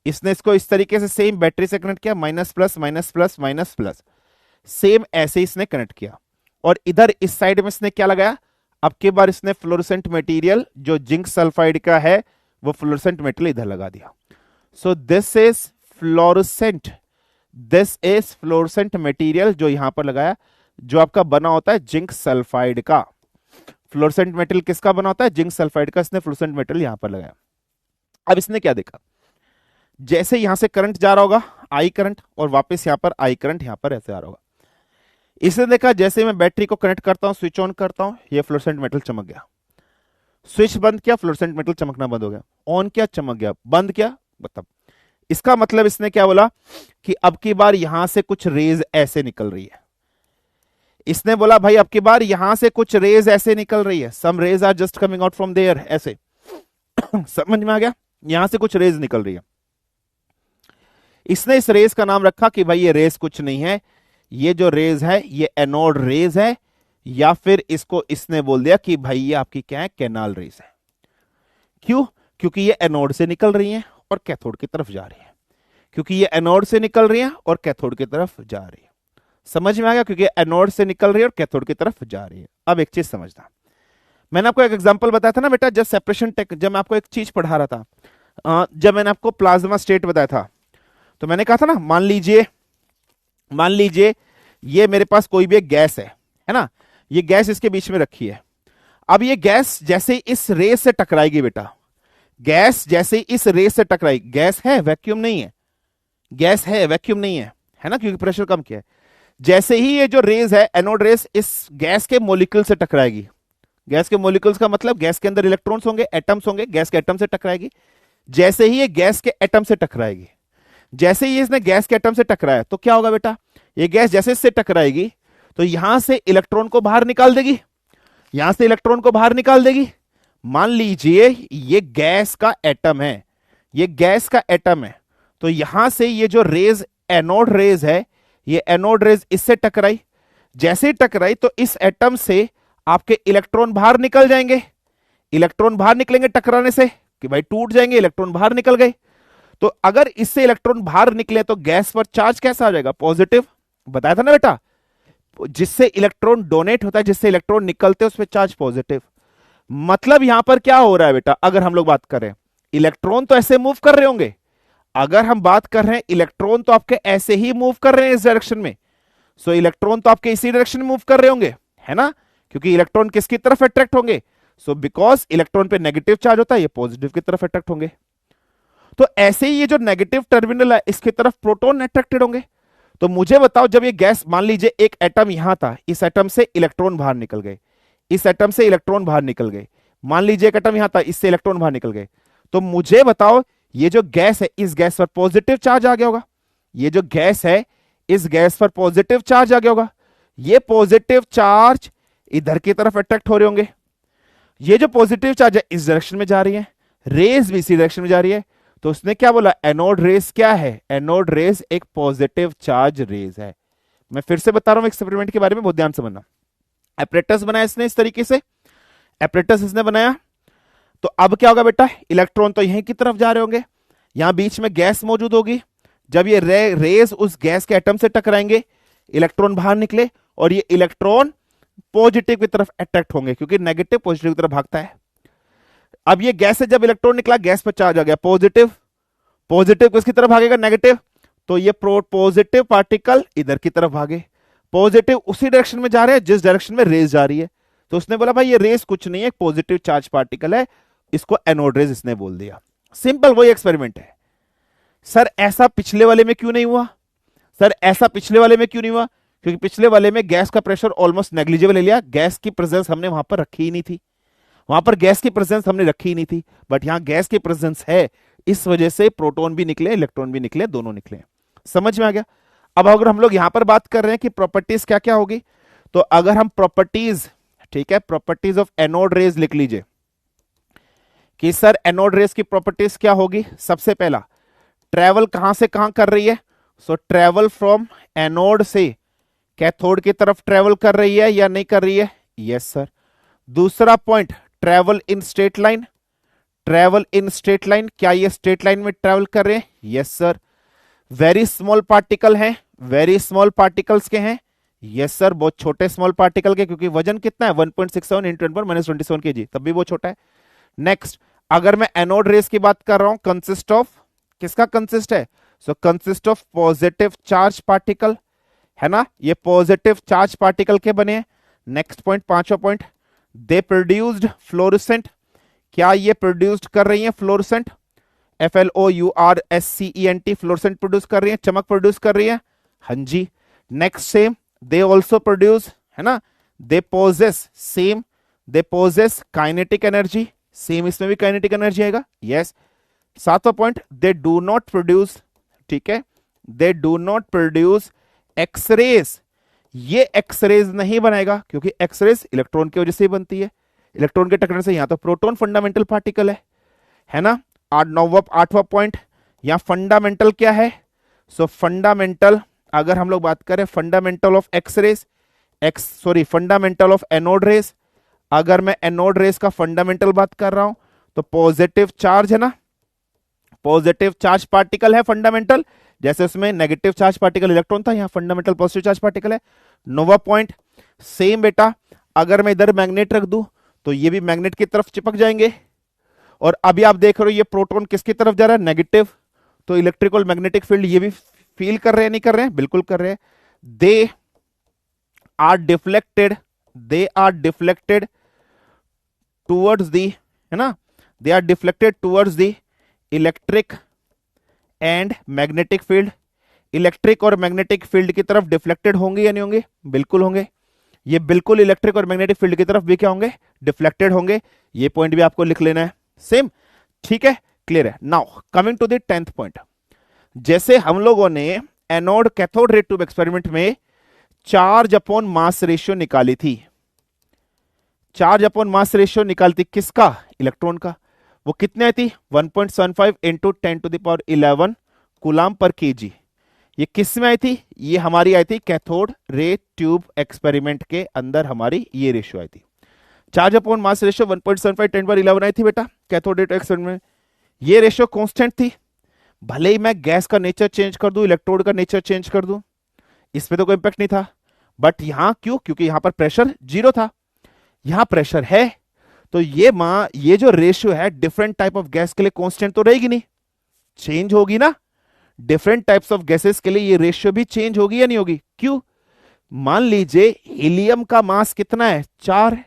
इसने इसको इस तरीके से सेम बैटरी से कनेक्ट किया, minus plus minus plus minus plus, same ऐसे इसने कनेक्ट किया। और इधर इस साइड में इसने क्या लगाया, अब की बार इसने फ्लोरोसेंट मटेरियल जो जिंक सल्फाइड का है वो फ्लोरोसेंट मटेरियल इधर लगा दिया। So this is fluorescent, this is fluorescent material जो यहां पर लगाया, जो आपका बना होता है जिंक सल्फाइड का। फ्लोरोसेंट मटेरियल किसका बना होता है, जिंक सल्फाइड का। इसने फ्लोरोसेंट मटेरियल यहां पर लगाया। अब इसने क्या देखा, जैसे यहां से करंट जा रहा होगा आई करंट, और वापस यहां पर आई करंट यहां पर ऐसे आ रहा होगा। इसने देखा जैसे मैं बैटरी को कनेक्ट करता हूं, स्विच ऑन करता हूं, ये फ्लोरोसेंट मेटल चमक गया। स्विच बंद किया, फ्लोरोसेंट मेटल चमकना बंद हो गया। ऑन किया, चमक गया। बंद किया, मतलब इसका मतलब इसने क्या बोला कि अब की बार यहां से कुछ रेज ऐसे निकल रही है। इसने बोला भाई अब की बार यहां से कुछ रेज ऐसे निकल रही है, some rays are just coming out from there, ऐसे समझ में आ गया, यहां से कुछ रेज निकल रही है। इसने इस रेज का नाम रखा कि भाई ये रेज कुछ नहीं है, ये जो रेज है ये एनोड रेज है, या फिर इसको इसने बोल दिया कि भाई ये आपकी क्या है, कैनाल रेज है। क्यों, क्योंकि ये एनोड से निकल रही है और कैथोड की तरफ जा रही है। क्योंकि ये एनोड से निकल रही है और कैथोड की तरफ जा रही है। समझ में आ गया, क्योंकि एनोड से निकल रही है और कैथोड की तरफ जा रही है। अब एक चीज समझना, मैंने आपको एक एग्जांपल बताया था ना बेटा, जब सेपरेशन टेक, जब मैं आपको एक चीज पढ़ा रहा था, जब मैंने आपको प्लाज्मा स्टेट बताया था, तो मैंने कहा था ना, मान लीजिए ये मेरे पास कोई भी एक गैस है ना, ये गैस इसके बीच में रखी है। अब ये गैस जैसे इस रेस से टकराएगी बेटा, गैस जैसे इस रेस से टकराएगी, गैस है वैक्यूम नहीं है, गैस है वैक्यूम नहीं है ना, क्योंकि प्रेशर कम किया है। जैसे ही ये जो रेज है एनोड रेस इस गैस के मोलिक्यूल से टकराएगी, गैस के मोलिक्यूल्स का मतलब गैस के अंदर इलेक्ट्रॉन्स होंगे, एटम्स होंगे, गैस के एटम से टकराएगी। जैसे ही ये गैस के एटम से टकराएगी, जैसे ही इसने गैस के एटम से टकराया तो क्या होगा बेटा, ये गैस जैसे इससे टकराएगी तो यहां से इलेक्ट्रॉन को बाहर निकाल देगी, यहां से इलेक्ट्रॉन को बाहर निकाल देगी। मान लीजिए ये गैस का एटम है, ये गैस का एटम है, तो यहां से ये जो रेज एनोड रेज है, ये एनोड रेज इससे टकराई, जैसे ही टकराई तो इस एटम से आपके इलेक्ट्रॉन बाहर निकल जाएंगे। इलेक्ट्रॉन बाहर निकलेंगे टकराने से कि भाई टूट जाएंगे, इलेक्ट्रॉन बाहर निकल गए। तो अगर इससे इलेक्ट्रॉन बाहर निकले तो गैस पर चार्ज कैसा आ जाएगा, पॉजिटिव। बताया था ना बेटा, जिससे इलेक्ट्रॉन डोनेट होता है, जिससे इलेक्ट्रॉन निकलते हैं उस पर चार्ज पॉजिटिव। मतलब यहां पर क्या हो रहा है बेटा, अगर हम लोग बात करें, इलेक्ट्रॉन तो ऐसे मूव कर रहे होंगे, अगर हम बात कर रहे हैं इलेक्ट्रॉन तो आपके ऐसे ही मूव कर रहे हैं इस डायरेक्शन में। सो इलेक्ट्रॉन तो आपके इसी डायरेक्शन में मूव कर रहे होंगे, है ना, क्योंकि इलेक्ट्रॉन किसकी तरफ अट्रैक्ट होंगे, सो बिकॉज इलेक्ट्रॉन पे नेगेटिव चार्ज होता है, ये पॉजिटिव की तरफ अट्रैक्ट होंगे। तो ऐसे ही ये जो नेगेटिव टर्मिनल है इसकी तरफ प्रोटॉन अट्रैक्टेड होंगे। तो मुझे बताओ, जब ये गैस, मान लीजिए एक एटम यहां था, इस एटम से इलेक्ट्रॉन बाहर निकल गए, इस एटम से इलेक्ट्रॉन बाहर निकल गए, मान लीजिए एक एटम यहां था, इससे इलेक्ट्रॉन बाहर निकल गए, तो मुझे बताओ ये जो गैस है इस गैस पर पॉजिटिव चार्ज आ गया होगा, ये जो गैस है इस गैस पर पॉजिटिव चार्ज आ गया होगा, ये पॉजिटिव चार्ज इधर की तरफ अट्रैक्ट हो रहे होंगे, ये जो पॉजिटिव चार्ज है इस डायरेक्शन में जा रही है, रेज भी इसी डायरेक्शन में जा रही है। तो उसने क्या बोला, एनोड रेज क्या है, एनोड रेज एक पॉजिटिव चार्ज रेज है। मैं फिर से बता रहा हूं एक्सपेरिमेंट के बारे में, बहुत ध्यान से बनना। एपरेटस बनाया इसने इस तरीके से, एपरेटस इसने बनाया, तो अब क्या होगा बेटा, इलेक्ट्रॉन तो यहीं की तरफ जा रहे होंगे, यहां बीच में गैस मौजूद होगी, जब ये रेज उस गैस के एटम से टकराएंगे, इलेक्ट्रॉन बाहर निकले और ये इलेक्ट्रॉन पॉजिटिव की तरफ अट्रैक्ट होंगे, क्योंकि नेगेटिव पॉजिटिव की तरफ भागता है। अब ये गैस से जब इलेक्ट्रॉन निकला, गैस पर चार्ज आ गया पॉजिटिव, पॉजिटिव किसकी तरफ भागेगा, नेगेटिव, तो ये पॉजिटिव पार्टिकल इधर की तरफ भागे, पॉजिटिव उसी डायरेक्शन में जा रहे हैं जिस डायरेक्शन में रेस जा रही है। तो उसने बोला भाई ये रेस कुछ नहीं है, पॉजिटिव चार्ज पार्टिकल है, इसको एनोड रेस इसने बोल दिया। सिंपल वही एक्सपेरिमेंट है। सर ऐसा पिछले वाले में क्यों नहीं हुआ? सर ऐसा पिछले वाले में क्यों नहीं हुआ? क्योंकि पिछले वाले में गैस का प्रेशर ऑलमोस्ट नेग्लिजिबल ले लिया, गैस की प्रेजेंस हमने वहां पर रखी ही नहीं थी, वहां पर गैस की प्रेजेंस हमने रखी ही नहीं थी। बट यहां गैस की प्रेजेंस है, इस वजह से प्रोटॉन भी निकले, इलेक्ट्रॉन भी निकले, दोनों निकले। समझ में आ गया? अब अगर हम लोग यहां पर बात कर रहे हैं कि प्रॉपर्टीज क्या क्या होगी, तो अगर हम प्रॉपर्टीज, ठीक है, प्रॉपर्टीज ऑफ एनोड रेज लिख लीजिए कि सर एनोड रेज की प्रॉपर्टीज क्या होगी। सबसे पहला, ट्रेवल कहां से कहां कर रही है? सो ट्रेवल फ्रॉम एनोड से कैथोड की तरफ ट्रेवल कर रही है या नहीं कर रही है? Yes sir. दूसरा point, travel in straight line, travel in straight line, क्या ये स्ट्रेट लाइन में ट्रेवल कर रहे हैं? Yes sir. Very small particle हैं, वेरी स्मॉल पार्टिकल्स के हैं? यस सर, बहुत छोटे स्मॉल पार्टिकल के, क्योंकि वजन कितना है 1.67 इंटू 10⁻27 kg, तब भी वो छोटा है। नेक्स्ट, अगर मैं एनोड रेस की बात कर रहा हूं, कंसिस्ट ऑफ, किसका कंसिस्ट है? So consist of positive charge particle, है ना, ये पॉजिटिव चार्ज पार्टिकल के बने हैं। नेक्स्ट पॉइंट, पांचवा पॉइंट, दे प्रोड्यूस्ड फ्लोरोसेंट, क्या ये प्रोड्यूस्ड कर रही है फ्लोरोसेंट? FLOURSCENT, फ्लोरोसेंट प्रोड्यूस कर रही है, चमक प्रोड्यूस कर रही है? हाँ जी। Next same, they also produce, है ना, they possess, same, they possess kinetic energy, same इसमें भी काइनेटिक एनर्जी आएगा। यस। सातवां point, they do not produce, ठीक है, they do not produce x-rays, ये एक्सरेज नहीं बनाएगा, क्योंकि एक्सरेज इलेक्ट्रॉन की वजह से ही बनती है, इलेक्ट्रॉन के टकराने से। यहां तो प्रोटॉन फंडामेंटल पार्टिकल है ना। आठवां पॉइंट, यहां फंडामेंटल क्या है? सो फंडामेंटल, अगर हम लोग बात करें fundamental of X rays, fundamental of anode rays, अगर मैं एनोड रेस का फंडामेंटल बात कर रहा हूं तो पॉजिटिव चार्ज है ना, पॉजिटिव चार्ज पार्टिकल है फंडामेंटल, जैसे उसमें नेगेटिव चार्ज पार्टिकल इलेक्ट्रॉन था, यहां फंडामेंटल पॉजिटिव चार्ज पार्टिकल है। नौवां पॉइंट, सेम बेटा, अगर मैं इधर मैग्नेट रख दूं तो ये भी मैग्नेट की तरफ चिपक जाएंगे, और अभी आप देख रहे हो ये प्रोटॉन किसकी तरफ जा रहा है? नेगेटिव, तो इलेक्ट्रिकल मैग्नेटिक फील्ड ये भी फील कर रहे हैं, नहीं कर रहे हैं? बिल्कुल कर रहे हैं। They are deflected, they are deflected towards the, है ना, they are deflected towards the electric and magnetic field, electric और मैग्नेटिक फील्ड की तरफ डिफ्लेक्टेड होंगे या नहीं होंगे? बिल्कुल होंगे। ये बिल्कुल इलेक्ट्रिक और मैग्नेटिक फील्ड की तरफ भी क्या होंगे? डिफ्लेक्टेड होंगे। ये पॉइंट भी आपको लिख लेना है, सेम, ठीक है, क्लियर है। Now coming to the 10th point, जैसे हम लोगों ने anode cathode ray tube experiment में चार्ज अपॉन मास रेशियो निकाली थी, चार्ज अपॉन मास रेशियो निकालती किसका? इलेक्ट्रॉन का। वो कितने आई थी? 1.75 इंटू 10⁻11 कूलाम पर केजी। ये किस में आई थी? ये हमारी आई थी कैथोड रे ट्यूब एक्सपेरिमेंट के अंदर, हमारी ये रेशियो आई थी। चार्ज अपॉन मास रेशियो 1.75 10⁻11 आई थी बेटा कैथोड रे ट्यूब एक्सपेरिमेंट में। ये रेशियो कांस्टेंट थी, भले ही मैं गैस का नेचर चेंज कर दूं, इलेक्ट्रोड का नेचर चेंज कर दूं, इस पे तो कोई इंपैक्ट नहीं था। बट यहां क्यों? क्योंकि यहां पर प्रेशर 0 था, यहां प्रेशर है, तो ये जो रेशियो है डिफरेंट टाइप ऑफ गैस के लिए कांस्टेंट तो रहेगी नहीं, चेंज होगी ना। डिफरेंट टाइप्स ऑफ गैसेस के लिए ये रेशियो भी चेंज होगी या नहीं होगी? क्यों? मान लीजिए हीलियम का मास कितना है? 4 है,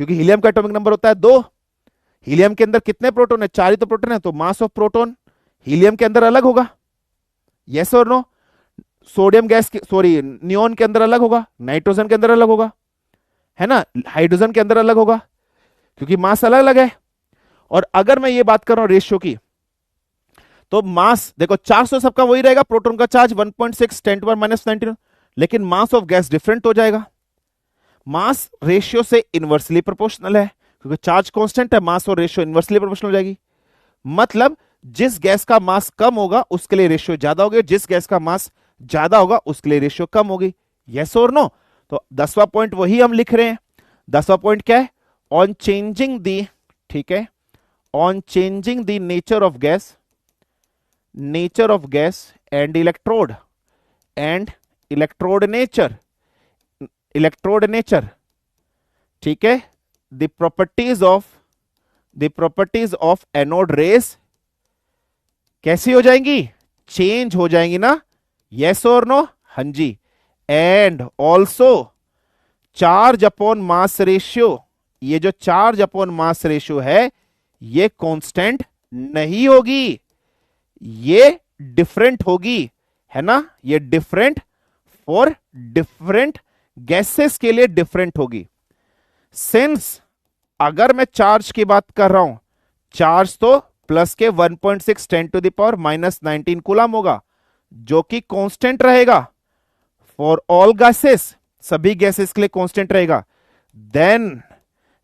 क्योंकि हीलियम का एटॉमिक नंबर होता है 2। हीलियम के अंदर कितने प्रोटॉन है? 4 ही तो प्रोटॉन है, तो मास ऑफ प्रोटॉन हीलियम के अंदर अलग होगा, यस और नो? सोडियम गैस नियोन के अंदर अलग होगा, नाइट्रोजन के अंदर अलग होगा, है ना, हाइड्रोजन के अंदर अलग होगा, क्योंकि मास अलग अलग है। और अगर मैं ये बात कर रहा हूं रेशियो की, तो मास देखो 400 सबका वही रहेगा, प्रोटॉन का चार्ज 1.6 10⁻⁻19, लेकिन मास ऑफ गैस डिफरेंट हो जाएगा। मास रेशियो से इनवर्सली प्रोपोर्शनल है, क्योंकि चार्ज कांस्टेंट है, मास और रेशियो इनवर्सली प्रोपोर्शनल हो जाएगी। मतलब जिस गैस का मास कम होगा उसके लिए रेशियो ज्यादा होगी, जिस गैस का मास ज्यादा होगा उसके लिए रेशियो कम होगी, यस और नो? तो 10वां पॉइंट वही हम लिख रहे हैं। 10वां पॉइंट क्या है? ऑन चेंजिंग दी, ठीक है, on changing the nature of gas, nature of gas and electrode nature, electrode nature, ठीक है, the properties of anode race कैसी हो जाएंगी? चेंज हो जाएंगी ना, यस और नो, हाँ जी। And also charge upon mass ratio, ये जो चार्ज अपॉन मास रेशियो है ये कांस्टेंट नहीं होगी, ये डिफरेंट होगी, है ना, ये डिफरेंट फॉर डिफरेंट गैसेस के लिए डिफरेंट होगी। सिंस अगर मैं चार्ज की बात कर रहा हूं, चार्ज तो प्लस के 1.6 10⁻⁻19 कूलम होगा, जो कि कांस्टेंट रहेगा फॉर ऑल गैसेस, सभी गैसेस के लिए कांस्टेंट रहेगा। देन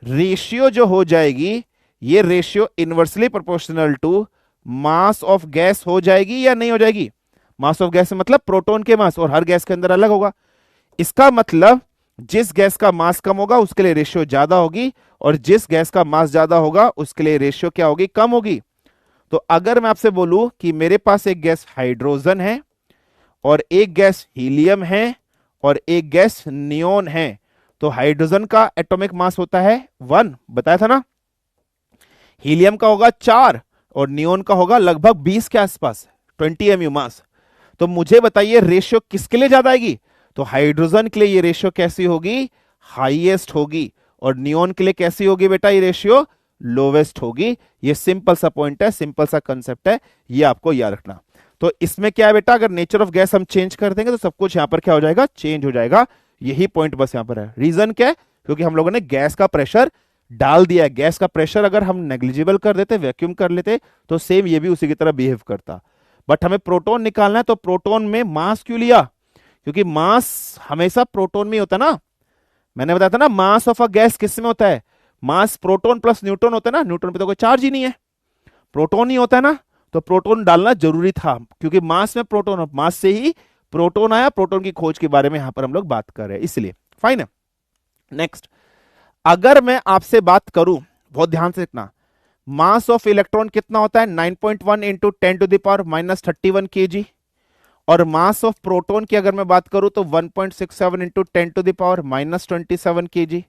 रेशियो जो हो जाएगी, ये ratio inversely proportional to mass of gas हो जाएगी या नहीं हो जाएगी? मास ऑफ गैस मतलब प्रोटॉन के मास, और हर गैस के अंदर अलग होगा। इसका मतलब जिस गैस का मास कम होगा उसके लिए रेशियो ज्यादा होगी, और जिस गैस का मास ज्यादा होगा उसके लिए रेशियो क्या होगी? कम होगी। तो अगर मैं आपसे बोलूं कि मेरे पास एक गैस हाइड्रोजन है और एक गैस हीलियम है और एक गैस नियोन है, तो हाइड्रोजन का एटॉमिक मास होता है 1, बताया था ना। हीलियम का होगा 4 और नियोन का होगा लगभग 20 के आसपास, 20 mu मास। तो मुझे बताइए रेशियो किसके लिए ज्यादा आएगी? तो हाइड्रोजन के लिए ये रेशियो कैसी होगी? हाईएस्ट होगी। और नियोन के लिए कैसी होगी बेटा ये रेशियो? लोवेस्ट होगी। ये सिंपल सा पॉइंट है, सिंपल सा कंसेप्ट है, ये आपको याद रखना। तो इसमें क्या है बेटा, अगर नेचर ऑफ गैस हम चेंज कर देंगे तो सब कुछ यहां पर क्या हो जाएगा? चेंज हो जाएगा। यही पॉइंट बस यहां पर है। रीजन क्या है? क्योंकि हम लोगों ने गैस का प्रेशर डाल दिया है। गैस का प्रेशर अगर हम नेग्लिजिबल कर देते, वैक्यूम कर लेते, तो सेम ये भी उसी की तरह बिहेव करता। बट हमें प्रोटॉन निकालना है, तो प्रोटॉन में मास क्यों लिया? क्योंकि मास हमेशा प्रोटॉन में होता है ना। मैंने बताया था ना, मास ऑफ अ गैस किस में होता है? मास प्रोटॉन प्लस न्यूट्रॉन होता है ना। न्यूट्रॉन पे तो कोई चार्ज ही नहीं है, प्रोटॉन ही होता है ना। तो प्रोटॉन डालना जरूरी था, क्योंकि मास में प्रोटॉन, मास से ही प्रोटॉन आया। प्रोटॉन की खोज के बारे में यहां पर हम लोग बात कर रहे हैं, इसलिए फाइन है। नेक्स्ट, अगर मैं आपसे बात करूं, बहुत ध्यान से देखना, मास ऑफ इलेक्ट्रॉन कितना होता है? 9.1 इंटू 10⁻⁻31 kg। और मास ऑफ प्रोटॉन की अगर मैं बात करूं तो 1.67 इंटू 10⁻⁻27 kg।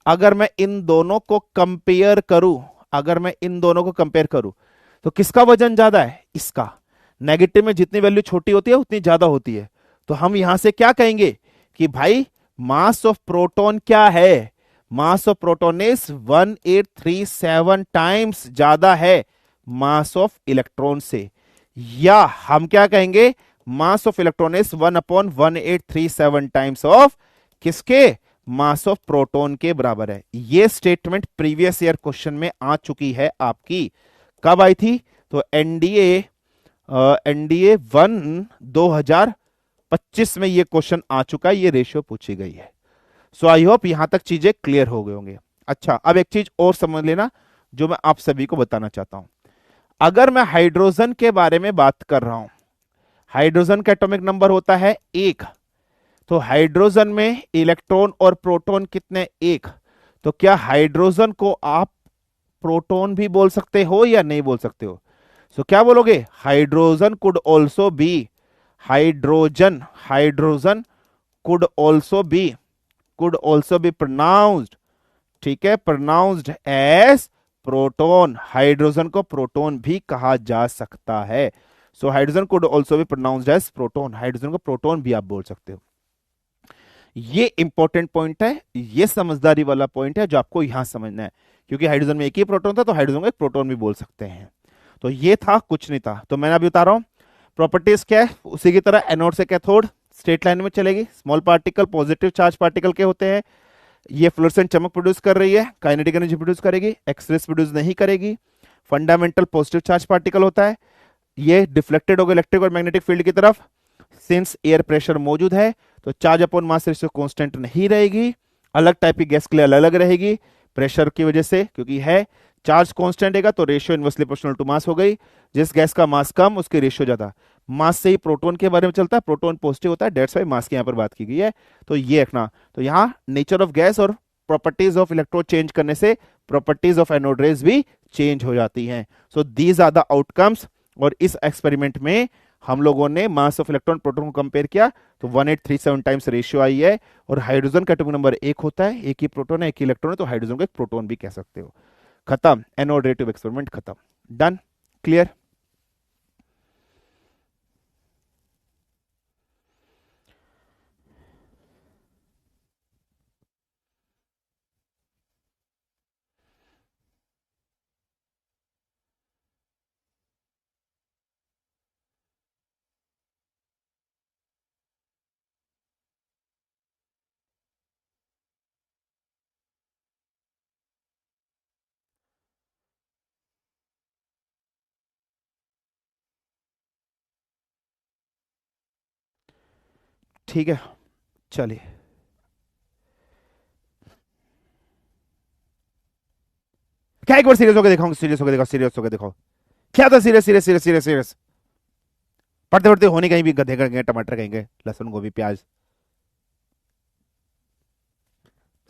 अगर मैं इन दोनों को कंपेयर करूं, अगर मैं इन दोनों को कंपेयर करूं, तो किसका वजन ज्यादा है? इसका। नेगेटिव में जितनी वैल्यू छोटी होती है उतनी ज्यादा होती है। तो हम यहां से क्या कहेंगे कि भाई मास ऑफ प्रोटॉन क्या है? Mass of proton is 1837 times ज्यादा है मास ऑफ इलेक्ट्रॉन से। या हम क्या कहेंगे? Mass of electron is 1/1837 times of किसके? मास ऑफ प्रोटॉन के बराबर है। यह स्टेटमेंट प्रीवियस ईयर क्वेश्चन में आ चुकी है आपकी। कब आई थी? तो एनडीए 1 2025 में यह क्वेश्चन आ चुका है, ये रेशियो पूछी गई है। सो आई होप यहां तक चीजें क्लियर हो गए होंगे। अच्छा, अब एक चीज और समझ लेना जो मैं आप सभी को बताना चाहता हूं। अगर मैं हाइड्रोजन के बारे में बात कर रहा हूं, हाइड्रोजन का एटॉमिक नंबर होता है 1। तो हाइड्रोजन में इलेक्ट्रॉन और प्रोटॉन कितने? 1। तो क्या हाइड्रोजन को आप प्रोटॉन भी बोल सकते हो या नहीं बोल सकते हो? सो क्या बोलोगे? Hydrogen could also be, hydrogen could also be pronounced, ठीक है, प्रोनाउंस्ड एज प्रोटॉन। हाइड्रोजन को प्रोटॉन भी कहा जा सकता है। So hydrogen could also be pronounced as proton. Hydrogen को प्रोटॉन भी आप बोल सकते हो। ये इंपॉर्टेंट पॉइंट है, ये समझदारी वाला पॉइंट है जो आपको यहां समझना है, क्योंकि हाइड्रोजन में एक ही प्रोटॉन था, तो हाइड्रोजन को एक प्रोटॉन भी बोल सकते हैं। तो ये था, कुछ नहीं था। तो मैंने अभी बता रहा हूं प्रॉपर्टीज क्या है, उसी की तरह एनोड से कैथोड स्ट्रेट लाइन में चलेगी। Small particle positive charge particle के होते हैं। ये फ्लोरेसेंट चमक प्रोड्यूस कर रही है, काइनेटिक एनर्जी प्रोड्यूस करेगी, एक्सरेस प्रोड्यूस नहीं करेगी। फंडामेंटल पॉजिटिव चार्ज पार्टिकल होता है, ये डिफ्लेक्टेड होगा इलेक्ट्रिक और मैग्नेटिक फील्ड की तरफ। सिंस एयर प्रेशर मौजूद है तो charge upon mass ratio constant नहीं रहेगी, अलग टाइप की गैस के लिए अलग अलग रहेगी प्रेशर की वजह से, क्योंकि है चार्ज कांस्टेंट रहेगा तो ratio inversely proportional to mass हो गई। जिस गैस का मास कम उसके रेशियो ज्यादा। मास से ही प्रोटॉन के बारे में चलता है, प्रोटॉन पॉजिटिव होता है, डेट्स वाई मास की यहां पर बात की गई है। तो ये रखना। तो यहां नेचर ऑफ गैस और प्रॉपर्टीज ऑफ इलेक्ट्रोड चेंज करने से प्रॉपर्टीज ऑफ एनोड रेज भी चेंज हो जाती हैं। So these are the outcomes. और इस एक्सपेरिमेंट में हम लोगों ने मास ऑफ इलेक्ट्रॉन प्रोटॉन को कंपेयर किया तो 1837 टाइम्स रेशियो आई है। और हाइड्रोजन का एटॉमिक नंबर 1 होता है, एक ही प्रोटॉन है एक ही इलेक्ट्रॉन है, तो हाइड्रोजन को एक प्रोटॉन भी कह सकते हो। खत्म, एनोड रेटिव एक्सपेरिमेंट खत्म, डन, क्लियर। ठीक है, चलिए। क्या एक बार सीरियस होकर दिखाऊंगा, सीरियस होकर दिखाओ, सीरियस होकर दिखाओ। क्या था serious serious serious serious serious? पढ़ते पढ़ते होने कहीं भी गधे कहेंगे, टमाटर कहेंगे, लहसुन गोभी प्याज।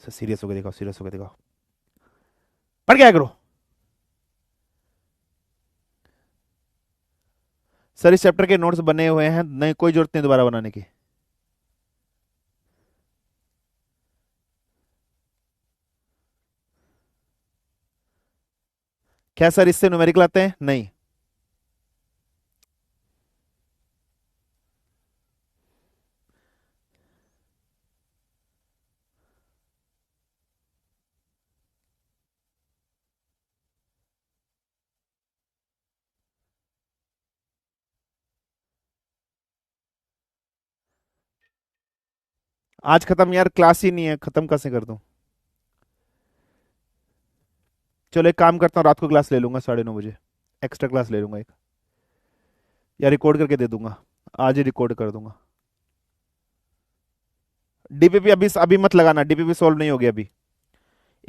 सीरियस होकर दिखाओ, सीरियस होकर दिखाओ। पढ़ क्या करो सर, इस चैप्टर के नोट्स बने हुए हैं, नहीं कोई जरूरत नहीं दोबारा बनाने की। क्या सर इससे न्यूमेरिकल आते हैं? नहीं। आज खत्म यार, क्लास ही नहीं है, खत्म कैसे कर दूं? चलो एक काम करता हूँ, रात को क्लास ले लूंगा 9:30 बजे, एक्स्ट्रा क्लास ले लूंगा एक, या रिकॉर्ड करके दे दूंगा। आज ही रिकॉर्ड कर दूंगा। डीपीपी अभी अभी मत लगाना, डीपीपी सॉल्व नहीं होगी अभी,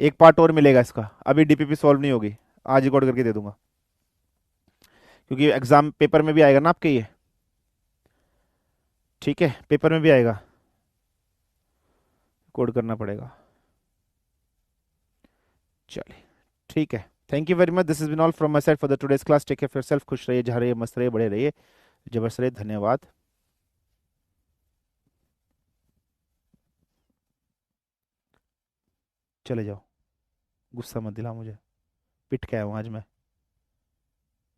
एक पार्ट और मिलेगा इसका, अभी डीपीपी सॉल्व नहीं होगी। आज रिकॉर्ड करके दे दूंगा, क्योंकि एग्जाम पेपर में भी आएगा ना आपके ये। ठीक है, पेपर में भी आएगा, कोड करना पड़ेगा। चलिए ठीक है, thank you very much, this is been all from my side for the today's class. Take care of yourself, खुश रहिए, जहाँ रहिए, मस्त रहिए, बड़े रहिए, जबरदस्त रहिए। धन्यवाद। चले जाओ, गुस्सा मत दिला मुझे, पिट के आया हूँ आज मैं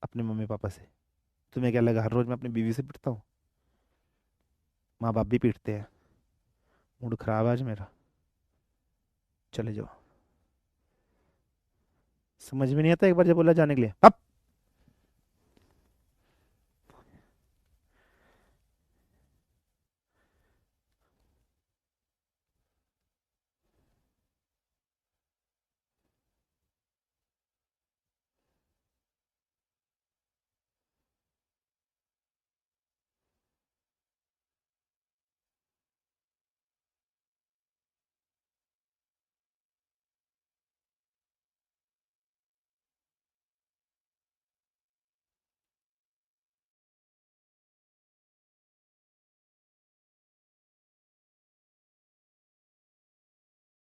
अपने मम्मी पापा से। तुम्हें क्या लगा हर रोज मैं अपनी बीवी से पिटता हूँ? माँ बाप भी पीटते हैं। मूड खराब है आज मेरा, चले जाओ। समझ में नहीं आता एक बार जब बोला जाने के लिए, अब